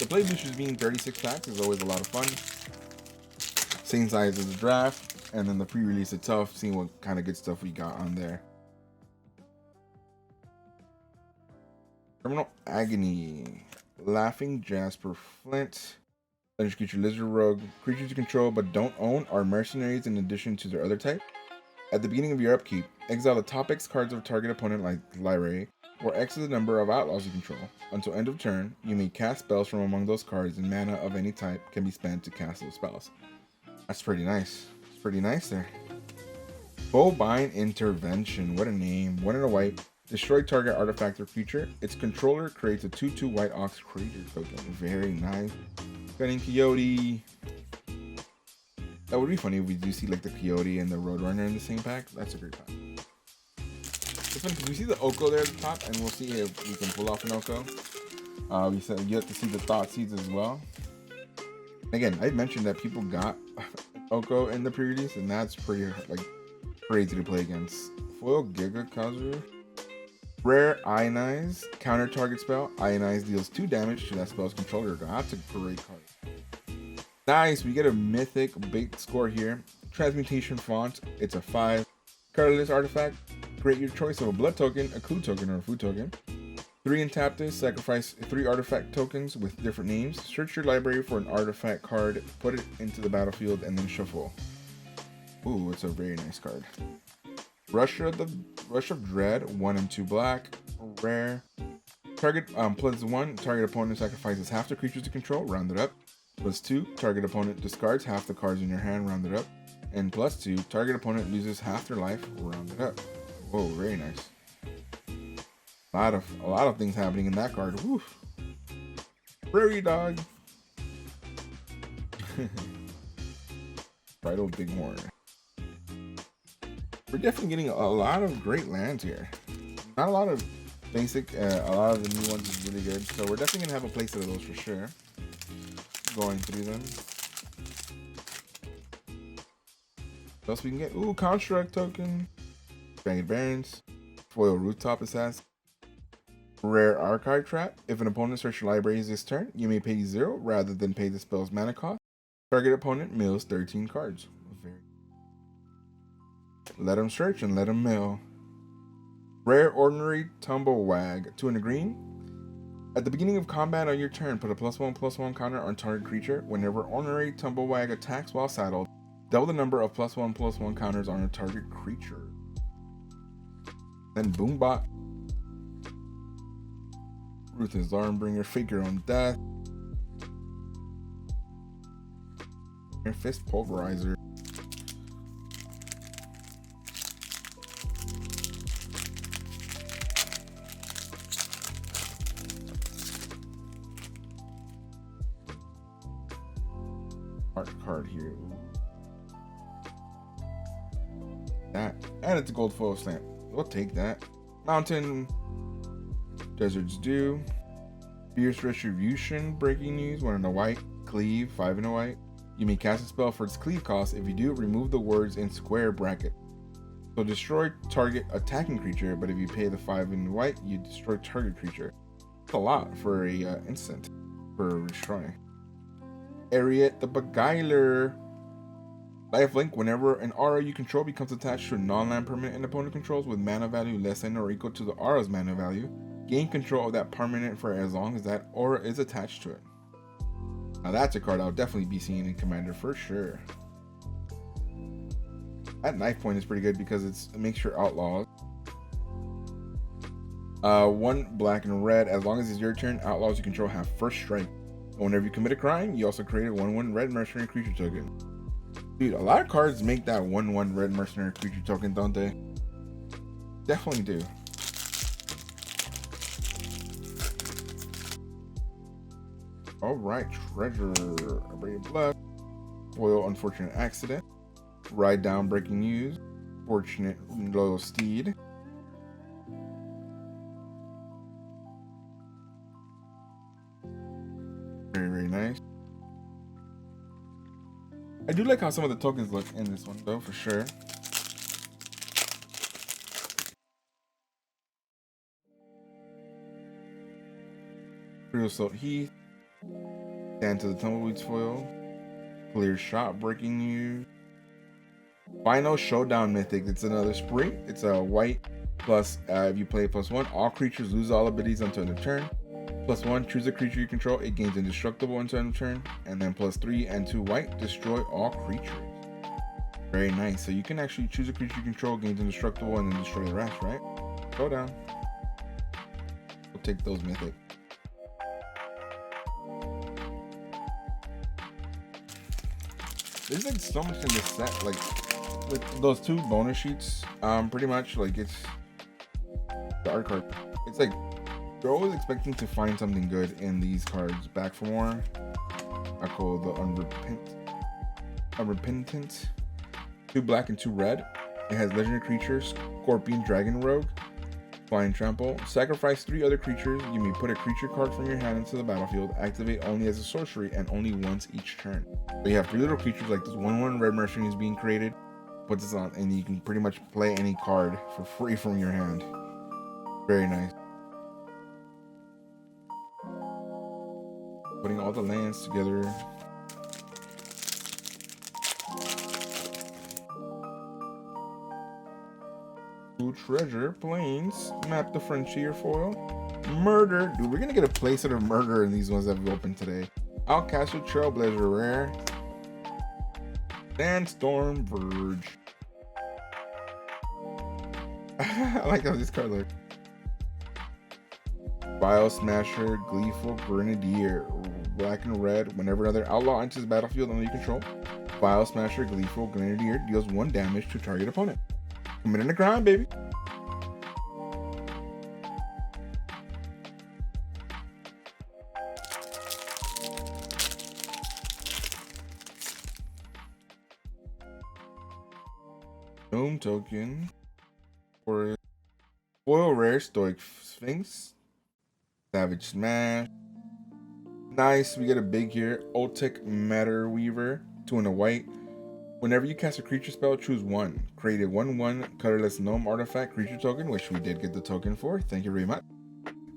the play boosters being 36 packs is always a lot of fun. Same size as the draft, and then the pre-release itself, seeing what kind of good stuff we got on there. Terminal Agony, Laughing Jasper Flint. Legendary creature Lizard Rogue. Creatures you control but don't own are mercenaries in addition to their other type. At the beginning of your upkeep, exile the top X cards of target opponent library, or X is the number of outlaws you control. Until end of turn, you may cast spells from among those cards, and mana of any type can be spent to cast those spells. That's pretty nice. It's pretty nice there. Bovine Intervention. What a name. 1 in a white. Destroy target artifact or creature. Its controller creates a 2/2 white Ox creature token. Very nice. Spinning Coyote. That would be funny if we do see like the Coyote and the Roadrunner in the same pack. That's a great pack. It's funny because we see the Oko there at the top, and we'll see if we can pull off an Oko. We said you have to see the Thought Seeds as well. Again, I mentioned that people got Oko in the pre-release, and that's pretty like crazy to play against. Foil Giga Kazu. Rare Ionize, counter target spell. Ionize deals 2 damage to that spell's controller. That's a great card. Nice, we get a mythic big score here. Transmutation Font, it's a 5. Colorless artifact, create your choice of a blood token, a clue token, or a food token. 3 and tap this, sacrifice 3 artifact tokens with different names. Search your library for an artifact card, put it into the battlefield, and then shuffle. Ooh, it's a very nice card. Rush of Dread, 1 and 2 black, rare. Target +1, target opponent sacrifices half the creatures to control, rounded up. +2, target opponent discards half the cards in your hand, rounded up. And +2, target opponent loses half their life, rounded up. Whoa, very nice. A lot of things happening in that card. Woo. Prairie Dog. Right, old Big Horn. We're definitely getting a lot of great lands here. Not a lot of basic, a lot of the new ones is really good. So we're definitely gonna have a playset of those for sure. Going through them. What else we can get? Ooh, Construct Token. Banged Barons. Foil Rooftop Assassin. Rare Archive Trap. If an opponent searches your libraries this turn, you may pay 0 rather than pay the spell's mana cost. Target opponent mills 13 cards. Let them search and let them mill. Rare Ordinary Tumblewag, 2 in a green. At the beginning of combat on your turn, put a +1/+1 counter on target creature. Whenever Ordinary Tumblewag attacks while saddled, double the number of +1/+1 counters on a target creature. Then Boombot. Ruthless Armbringer, Fake Your Own Death. Fist Pulverizer. Card here. That, and it's a gold foil stamp. We'll take that. Mountain Desert's Dew. Fierce Retribution, breaking news, 1 in a white. Cleave, 5 in a white. You may cast a spell for its cleave cost. If you do, remove the words in square bracket. So destroy target attacking creature, but if you pay the 5 in white, you destroy target creature. That's a lot for a instant for destroying. Ariet the Beguiler. Lifelink, whenever an aura you control becomes attached to a non-land permanent an opponent controls with mana value less than or equal to the aura's mana value, gain control of that permanent for as long as that aura is attached to it. Now that's a card I'll definitely be seeing in Commander for sure. That knife point is pretty good because it makes your outlaws. One black and red. As long as it's your turn, outlaws you control have first strike. Whenever you commit a crime, you also create a 1/1 red mercenary creature token. Dude, a lot of cards make that 1/1 red mercenary creature token, don't they? Definitely do. All right, treasure. Brave blood. Foil unfortunate accident. Ride down breaking news. Fortunate loyal steed. Very, very nice. I do like how some of the tokens look in this one, though, for sure. Creosote Heath. Stand to the Tumbleweeds foil. Clear shot breaking news. Final Showdown Mythic. It's another spree. It's a white plus, if you play +1, all creatures lose all abilities until end of turn. +1, choose a creature you control. It gains indestructible until end of turn. And then +3 and 2 white, destroy all creatures. Very nice. So you can actually choose a creature you control, gains indestructible, and then destroy the rest, right? Showdown. We'll take those mythic. There's like so much in this set, like with those 2 bonus sheets, pretty much like it's the art card. It's like you're always expecting to find something good in these cards. Back for more. I call the Unrepentant. 2 black and 2 red. It has legendary creatures, Scorpion, Dragon, Rogue, Flying Trample. Sacrifice 3 other creatures. You may put a creature card from your hand into the battlefield. Activate only as a sorcery and only once each turn. So you have 3 little creatures like this 1/1 red mercenary is being created. Put this on and you can pretty much play any card for free from your hand. Very nice. Putting all the lands together. Blue treasure, plains, map the frontier foil. Murder. Dude, we're gonna get a playset of murder in these ones that we opened today. Outcastle Trailblazer rare. Sandstorm Verge. I like how this card looks. Bile Smasher, Gleeful Grenadier, black and red. Whenever another outlaw enters the battlefield under your control, Bile Smasher, Gleeful Grenadier deals 1 damage to target opponent. Committing the crime, baby. Gnome token. Or foil rare Stoic Sphinx. Savage Smash. Nice, we get a big here. Ultic Matter Weaver, 2 and a white. Whenever you cast a creature spell, choose 1. Create a 1/1 colorless gnome artifact creature token, which we did get the token for. Thank you very much.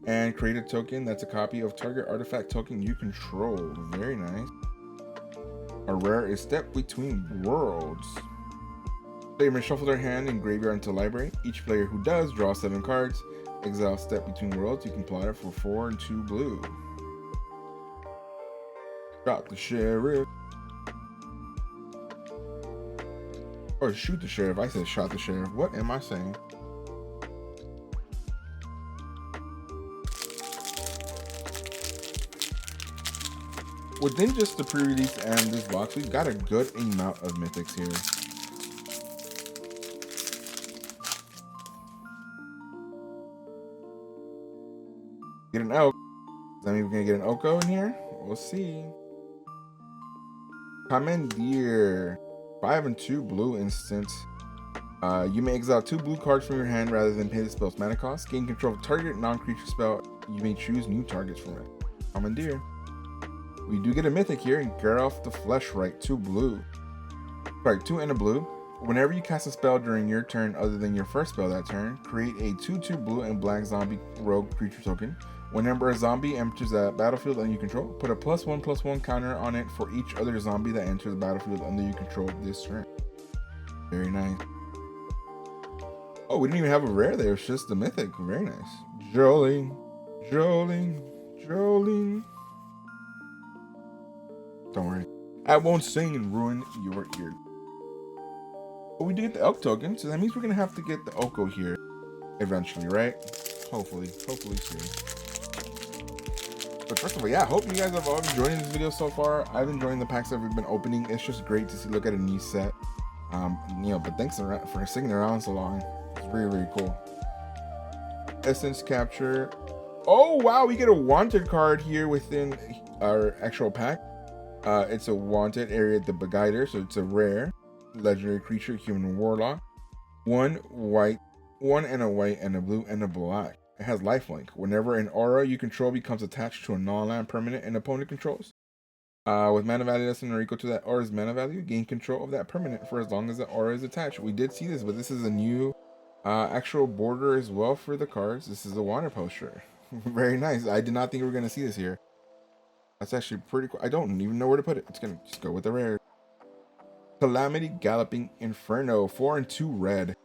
And create a token that's a copy of target artifact token you control. Very nice. A rare is Step Between Worlds. Player may shuffle their hand and graveyard into library. Each player who does draws 7 cards. Exile Step Between Worlds. You can plot it for 4 and 2 blue. Shot the sheriff. Or shoot the sheriff. I said shot the sheriff. What am I saying? Within just the pre-release and this box, we've got a good amount of mythics here. Get an elk. Does that mean we're gonna get an Oko in here? We'll see. Commandeer. 5 and 2 blue instant. You may exile 2 blue cards from your hand rather than pay the spell's mana cost. Gain control of target non-creature spell. You may choose new targets from it. Commandeer. We do get a mythic here in Geralf the Fleshrite, 2 blue. Sorry, 2 and a blue. Whenever you cast a spell during your turn other than your first spell that turn, create a 2/2 blue and black zombie rogue creature token. Whenever a zombie enters the battlefield under you control, put a +1/+1 counter on it for each other zombie that enters the battlefield under you control this turn. Very nice. Oh, we didn't even have a rare there. It's just the mythic. Very nice. Joling. Joling. Joling. Don't worry. I won't sing and ruin your ear. But we did get the elk token, so that means we're going to have to get the Oko here eventually, right? Hopefully soon. But first of all, yeah, I hope you guys have all enjoyed this video so far. I've enjoyed the packs that we've been opening. It's just great to see, look at a new set. But thanks for sticking around so long. It's really cool. Essence capture. Oh wow, we get a wanted card here within our actual pack. It's a wanted area, the Beguiler, so it's a rare legendary creature, human warlock. One white, one and a white and a blue and a black. It has lifelink. Whenever an aura you control becomes attached to a non-land permanent an opponent controls, with mana value less than or equal to that aura's mana value, gain control of that permanent for as long as the aura is attached. We did see this, but this is a new actual border as well for the cards. This is a water poster. Very nice. I did not think we were going to see this here. That's actually pretty cool. I don't even know where to put it. It's going to just go with the rare. Calamity Galloping Inferno, 4 and 2 red.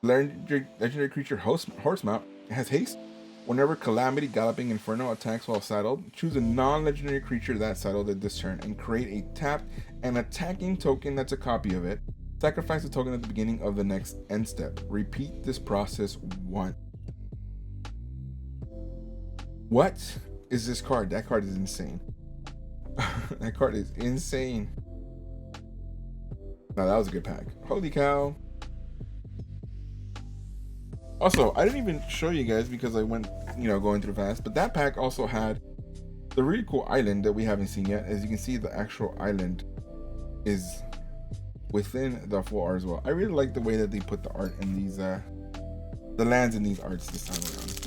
Legendary creature horse mount. It has haste. Whenever Calamity Galloping Inferno attacks while saddled, choose a non-legendary creature that's saddled at this turn and create a tapped and attacking token that's a copy of it. Sacrifice the token at the beginning of the next end step. Repeat this process once. What is this card? That card is insane. That card is insane. Now that was a good pack. Holy cow. Also, I didn't even show you guys because I went, going through fast, but that pack also had the really cool island that we haven't seen yet. As you can see, the actual island is within the full art as well. I really like the way that they put the art in these, the lands in these arts this time around.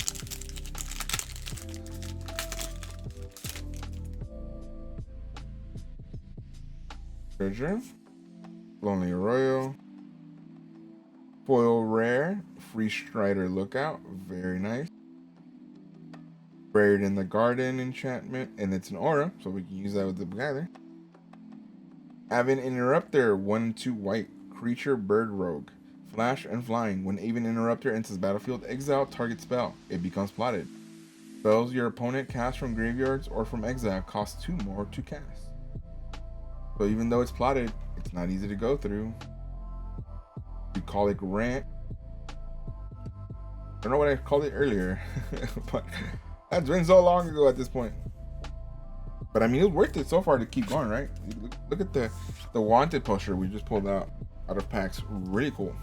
Treasure, Lonely Arroyo, foil rare, Free Strider Lookout, very nice. Buried in the Garden enchantment, and it's an aura, so we can use that with the Beguiler. Aven Interrupter, 1/2 white, creature bird rogue, flash and flying. When Aven Interrupter enters battlefield, exile target spell. It becomes plotted. Spells your opponent casts from graveyards or from exile cost 2 more to cast. So even though it's plotted, it's not easy to go through. Bucolic Rant. I don't know what I called it earlier, but that's been so long ago at this point. But I mean, it was worth it so far to keep going, right? Look at the wanted poster we just pulled out of packs. Really cool.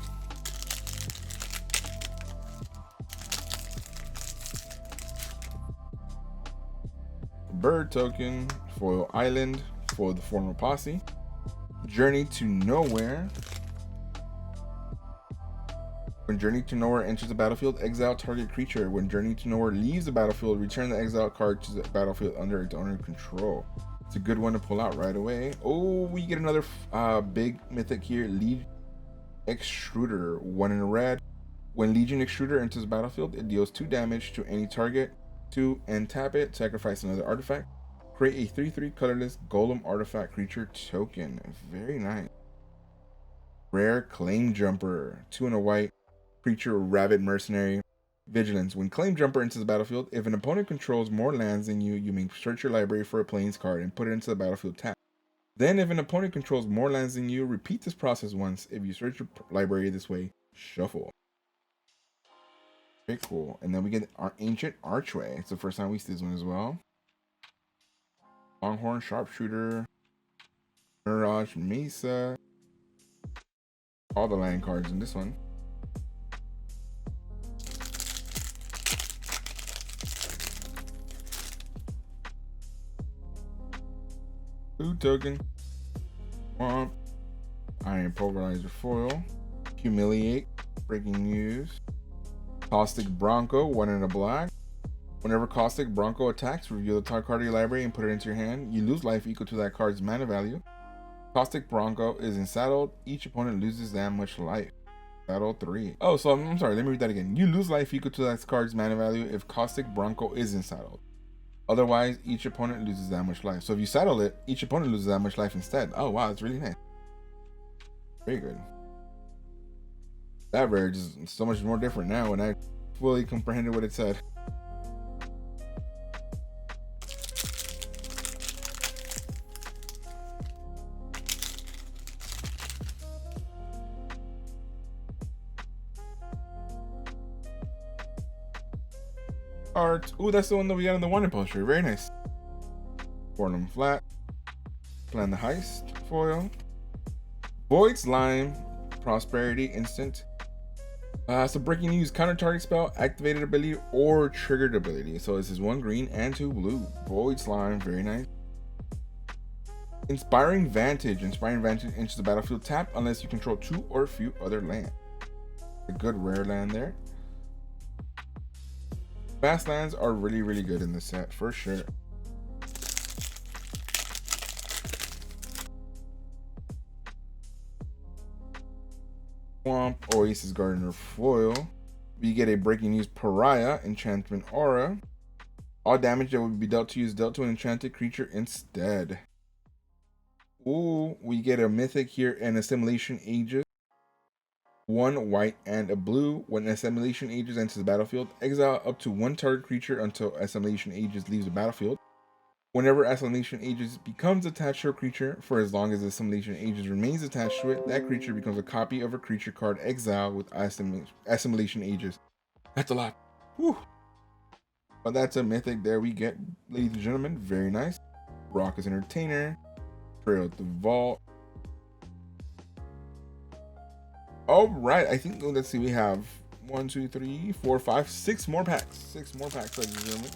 Bird token, foil island, foil the former posse, Journey to Nowhere. When Journey to Nowhere enters the battlefield, exile target creature. When Journey to Nowhere leaves the battlefield, return the exile card to the battlefield under its owner control. It's a good one to pull out right away. Oh, we get another big mythic here, Legion Extruder, 1 in red. When Legion Extruder enters the battlefield, it deals 2 damage to any target. 2 and tap it, sacrifice another artifact. Create a 3/3 colorless golem artifact creature token. Very nice. Rare Claim Jumper, 2 and a white. Creature Rabid Mercenary. Vigilance. When Claim Jumper enters the battlefield, if an opponent controls more lands than you, you may search your library for a Plains card and put it into the battlefield tapped. Then if an opponent controls more lands than you, repeat this process once. If you search your library this way, shuffle. Very cool. And then we get our Ancient Archway. It's the first time we see this one as well. Longhorn Sharpshooter. Mirage Mesa. All the land cards in this one. Food token, Swamp, Iron Pulverizer foil, Humiliate, breaking news, Caustic Bronco, 1 in a black. Whenever Caustic Bronco attacks, reveal the top card of your library and put it into your hand. You lose life equal to that card's mana value. Caustic Bronco is in saddled. Each opponent loses that much life. Saddle 3. Oh, so I'm sorry, let me read that again. You lose life equal to that card's mana value if Caustic Bronco is in saddled. Otherwise, each opponent loses that much life. So if you saddle it, each opponent loses that much life instead. Oh, wow, that's really nice. Very good. That rare is so much more different now when I fully comprehended what it said. Art. Ooh, that's the one that we got in the wanted poster. Very nice. Fornum flat. Plan the heist. Foil. Void slime. Prosperity instant. So breaking news, counter target spell, activated ability, or triggered ability. So this is 1 green and 2 blue. Void slime, very nice. Inspiring Vantage. Inspiring Vantage enters the battlefield tap unless you control 2 or a few other lands. A good rare land there. Fast lands are really, really good in this set, for sure. Swamp, Oasis Gardener foil. We get a breaking news Pariah, enchantment aura. All damage that would be dealt to you is dealt to an enchanted creature instead. Ooh, we get a mythic here, an Assimilation Aegis. 1 white and a blue. When Assimilation Aegis enters the battlefield, exile up to 1 target creature until Assimilation Aegis leaves the battlefield. Whenever Assimilation Aegis becomes attached to a creature, for as long as Assimilation Aegis remains attached to it, that creature becomes a copy of a creature card exiled with Assimilation Aegis. That's a lot. Whew. But that's a mythic there we get, ladies and gentlemen. Very nice. Raucous Entertainer. Trail the Vault. All right, I think, let's see, we have 1, 2, 3, 4, 5, 6 more packs. 6 more packs, ladies and gentlemen.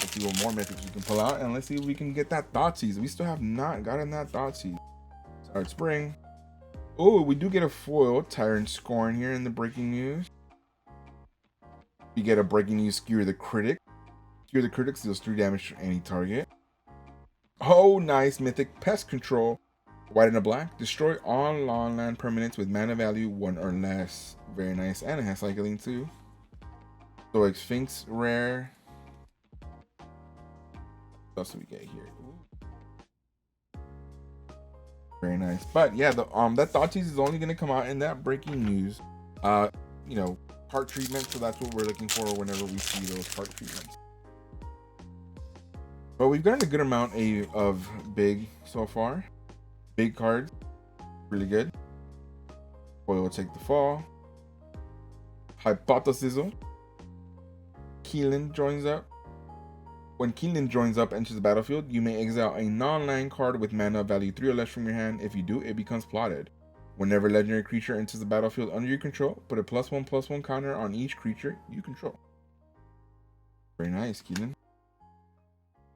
Let's see what more mythics we can pull out, and let's see if we can get that Thoughtseize. We still have not gotten that Thoughtseize. Start Spring. Oh, we do get a foil Tyrant Scorn here in the breaking news. We get a breaking news Skewer the Critic. Skewer the Critic deals 3 damage to any target. Oh, nice mythic Pest Control. White and a black. Destroy all non-land permanents with mana value 1 or less. Very nice, and it has cycling too. So Sphinx rare. What else do we get here? Ooh. Very nice. But yeah, the that Thoughtseize is only gonna come out in that breaking news. You know, card treatment, so that's what we're looking for whenever we see those card treatments. But we've gotten a good amount of big so far. Big cards. Really good. Foil will take the fall. Hypothesis. Keelan joins up. When Keelan joins up, enters the battlefield, you may exile a non-land card with mana value 3 or less from your hand. If you do, it becomes plotted. Whenever legendary creature enters the battlefield under your control, put a +1/+1 counter on each creature you control. Very nice, Keelan.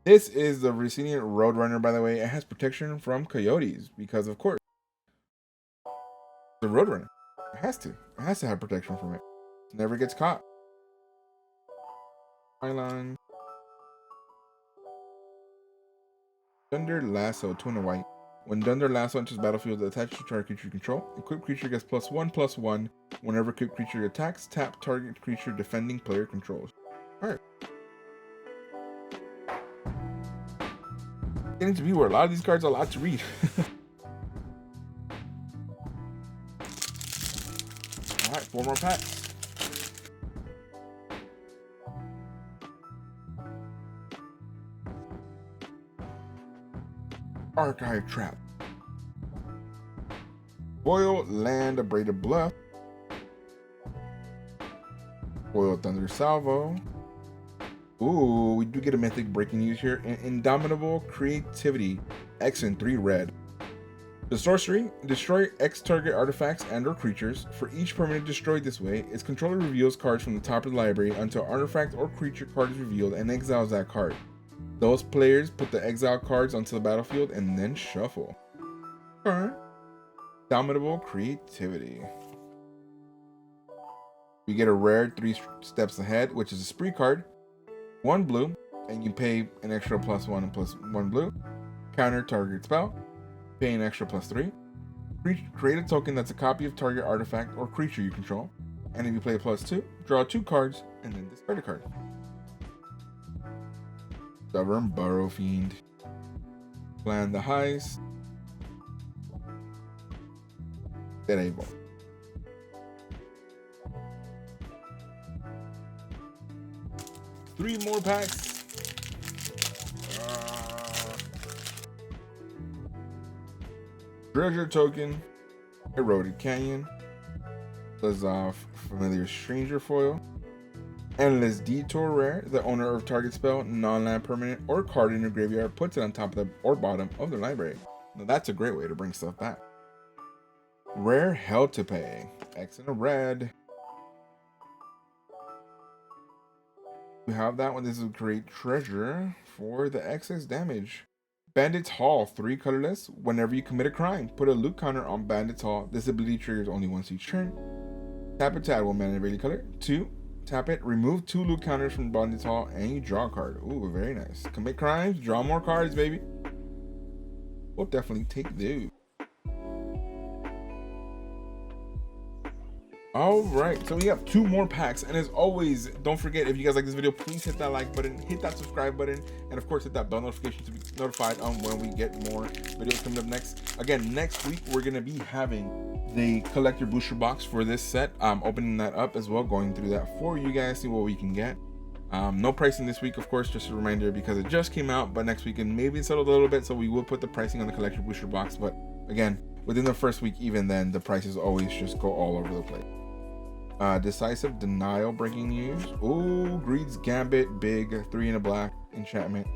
This is the Resilient Roadrunner, by the way. It has protection from coyotes because, of course, the Roadrunner. It has to. It has to have protection from it. It never gets caught. Pylon. Thunder Lasso, 2 and a white. When Thunder Lasso enters battlefield, attached to target creature you control, equipped creature gets +1/+1. Whenever equipped creature attacks, tap target creature defending player controls. Alright. Getting to be where a lot of these cards are a lot to read. Alright, 4 more packs. Archive Trap. Foil Land Abraded Bluff. Foil Thunder Salvo. Ooh, we do get a mythic breaking news here. Indomitable Creativity. X and 3 red. The sorcery, destroy X target artifacts and or creatures. For each permanent destroyed this way, its controller reveals cards from the top of the library until artifact or creature card is revealed and exiles that card. Those players put the exile cards onto the battlefield and then shuffle. Alright. Indomitable Creativity. We get a rare 3 steps ahead, which is a spree card. 1 blue, and you pay an extra +1 and +1 blue. Counter target spell. Pay an extra +3. Create a token that's a copy of target artifact or creature you control. And if you play +2, draw 2 cards and then discard a card. Stubborn Burrow Fiend. Plan the heist. Cerebro. Three more packs. Treasure Token. Eroded Canyon. Lazov Familiar Stranger foil. Endless Detour rare. The owner of target spell, non-land permanent, or card in your graveyard puts it on top of the or bottom of their library. Now that's a great way to bring stuff back. Rare Hell to Pay. X in a red. We have that one. This is a great treasure for the excess damage. Bandit's Hall, 3 colorless. Whenever you commit a crime, put a loot counter on Bandit's Hall. This ability triggers only once each turn. Tap it to add 1 mana daily color. 2. Tap it, remove 2 loot counters from Bandit's Hall, and you draw a card. Ooh, very nice. Commit crimes, draw more cards, baby. We'll definitely take those. All right, so we have 2 more packs, and as always, don't forget, if you guys like this video, please hit that like button, hit that subscribe button, and of course hit that bell notification to be notified on when we get more videos coming up next. Again, next week we're gonna be having the collector booster box for this set. I'm opening that up as well, going through that for you guys, see what we can get. No pricing this week, of course, just a reminder, because it just came out, but next week and maybe it's settled a little bit, so we will put the pricing on the collector booster box. But again, within the first week, even then, the prices always just go all over the place. Decisive Denial, breaking news. Ooh, Greed's Gambit, big 3 in a black enchantment.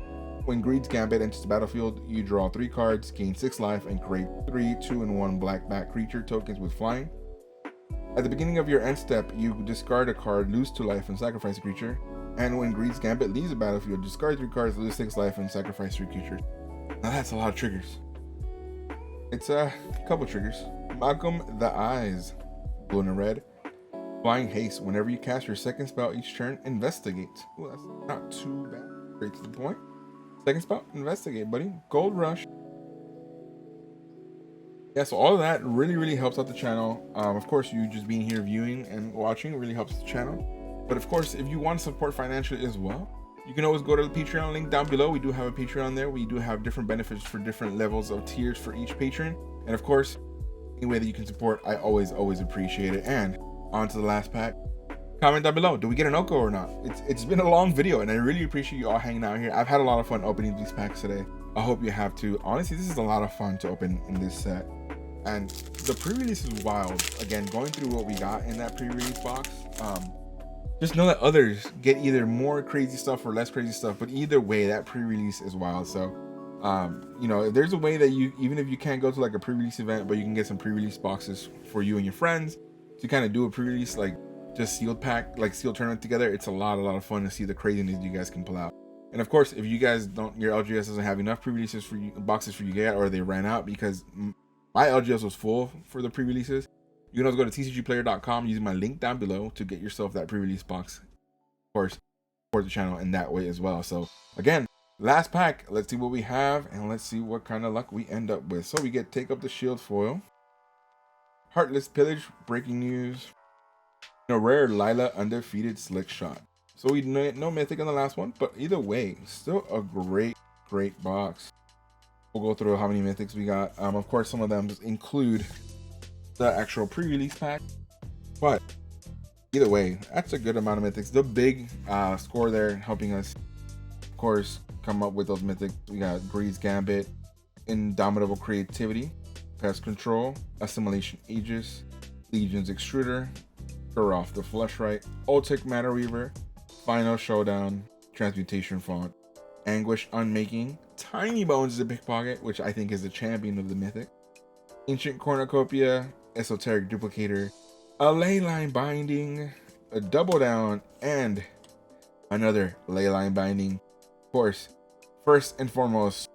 When Greed's Gambit enters the battlefield, you draw 3 cards, gain 6 life, and create 3 2-in-1 black bat creature tokens with flying. At the beginning of your end step, you discard a card, lose 2 life, and sacrifice a creature. And when Greed's Gambit leaves the battlefield, discard 3 cards, lose 6 life, and sacrifice 3 creatures. Now that's a lot of triggers. It's a couple triggers. Malcolm the Eyes, blue and a red. Flying Haste. Whenever you cast your second spell each turn, investigate. Ooh, that's not too bad. Straight to the point. Second spell, investigate, buddy. Gold Rush. Yeah, so all of that really helps out the channel. Of course, you just being here viewing and watching really helps the channel. But of course, if you want to support financially as well, you can always go to the Patreon link down below. We do have a Patreon there. We do have different benefits for different levels of tiers for each patron. And of course, any way that you can support, I always appreciate it. And on to the last pack. Comment down below, do we get an Oko or not? It's been a long video, and I really appreciate you all hanging out here. I've had a lot of fun opening these packs today. I hope you have too. Honestly, this is a lot of fun to open in this set. And the pre-release is wild. Again, going through what we got in that pre-release box, just know that others get either more crazy stuff or less crazy stuff, but either way, that pre-release is wild. So you know, if there's a way that you, even if you can't go to like a pre-release event, but you can get some pre-release boxes for you and your friends to kind of do a pre-release, like just sealed pack, like sealed tournament together, it's a lot of fun to see the craziness you guys can pull out. And of course, if you guys don't, your LGS doesn't have enough pre-releases for you, boxes for you to get, or they ran out, because my LGS was full for the pre-releases, you can always go to tcgplayer.com using my link down below to get yourself that pre-release box. Of course, support the channel in that way as well. So again, last pack, let's see what we have, and let's see what kind of luck we end up with. So we get Take Up the Shield foil, Heartless Pillage, breaking news, a rare Lila Undefeated Slick Shot. So we no mythic on the last one, but either way, still a great box. We'll go through how many mythics we got. Of course, some of them just include the actual pre-release pack, but either way, that's a good amount of mythics. The big score there helping us, of course, come up with those mythics. We got Greed's Gambit, Indomitable Creativity, Pest Control, Assimilation Aegis, Legion's Extruder, Off the Fleshright, Ultic Matter Weaver, Final Showdown, Transmutation Font, Anguish Unmaking, Tiny Bones is a pickpocket, which I think is the champion of the mythic, Ancient Cornucopia, Esoteric Duplicator, a Leyline Binding, a Double Down, and another Leyline Binding. Of course, first and foremost,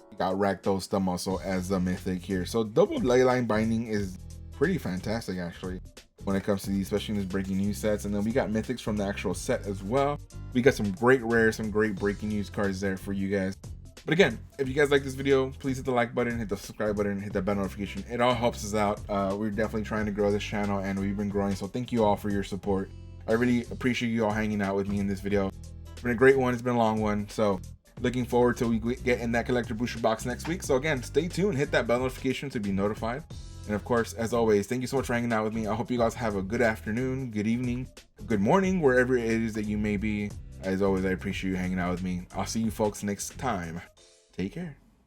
we got Rakdos the Muscle as the mythic here. So double Leyline Binding is pretty fantastic actually when it comes to these, especially in these breaking news sets. And then we got mythics from the actual set as well. We got some great rares, some great breaking news cards there for you guys. But again, if you guys like this video, please hit the like button, hit the subscribe button, hit that bell notification. It all helps us out. We're definitely trying to grow this channel, and we've been growing, so thank you all for your support. I really appreciate you all hanging out with me in this video. It's been a great one, it's been a long one, so looking forward to we get in that collector booster box next week. So again, stay tuned, hit that bell notification to be notified. And of course, as always, thank you so much for hanging out with me. I hope you guys have a good afternoon, good evening, good morning, wherever it is that you may be. As always, I appreciate you hanging out with me. I'll see you folks next time. Take care.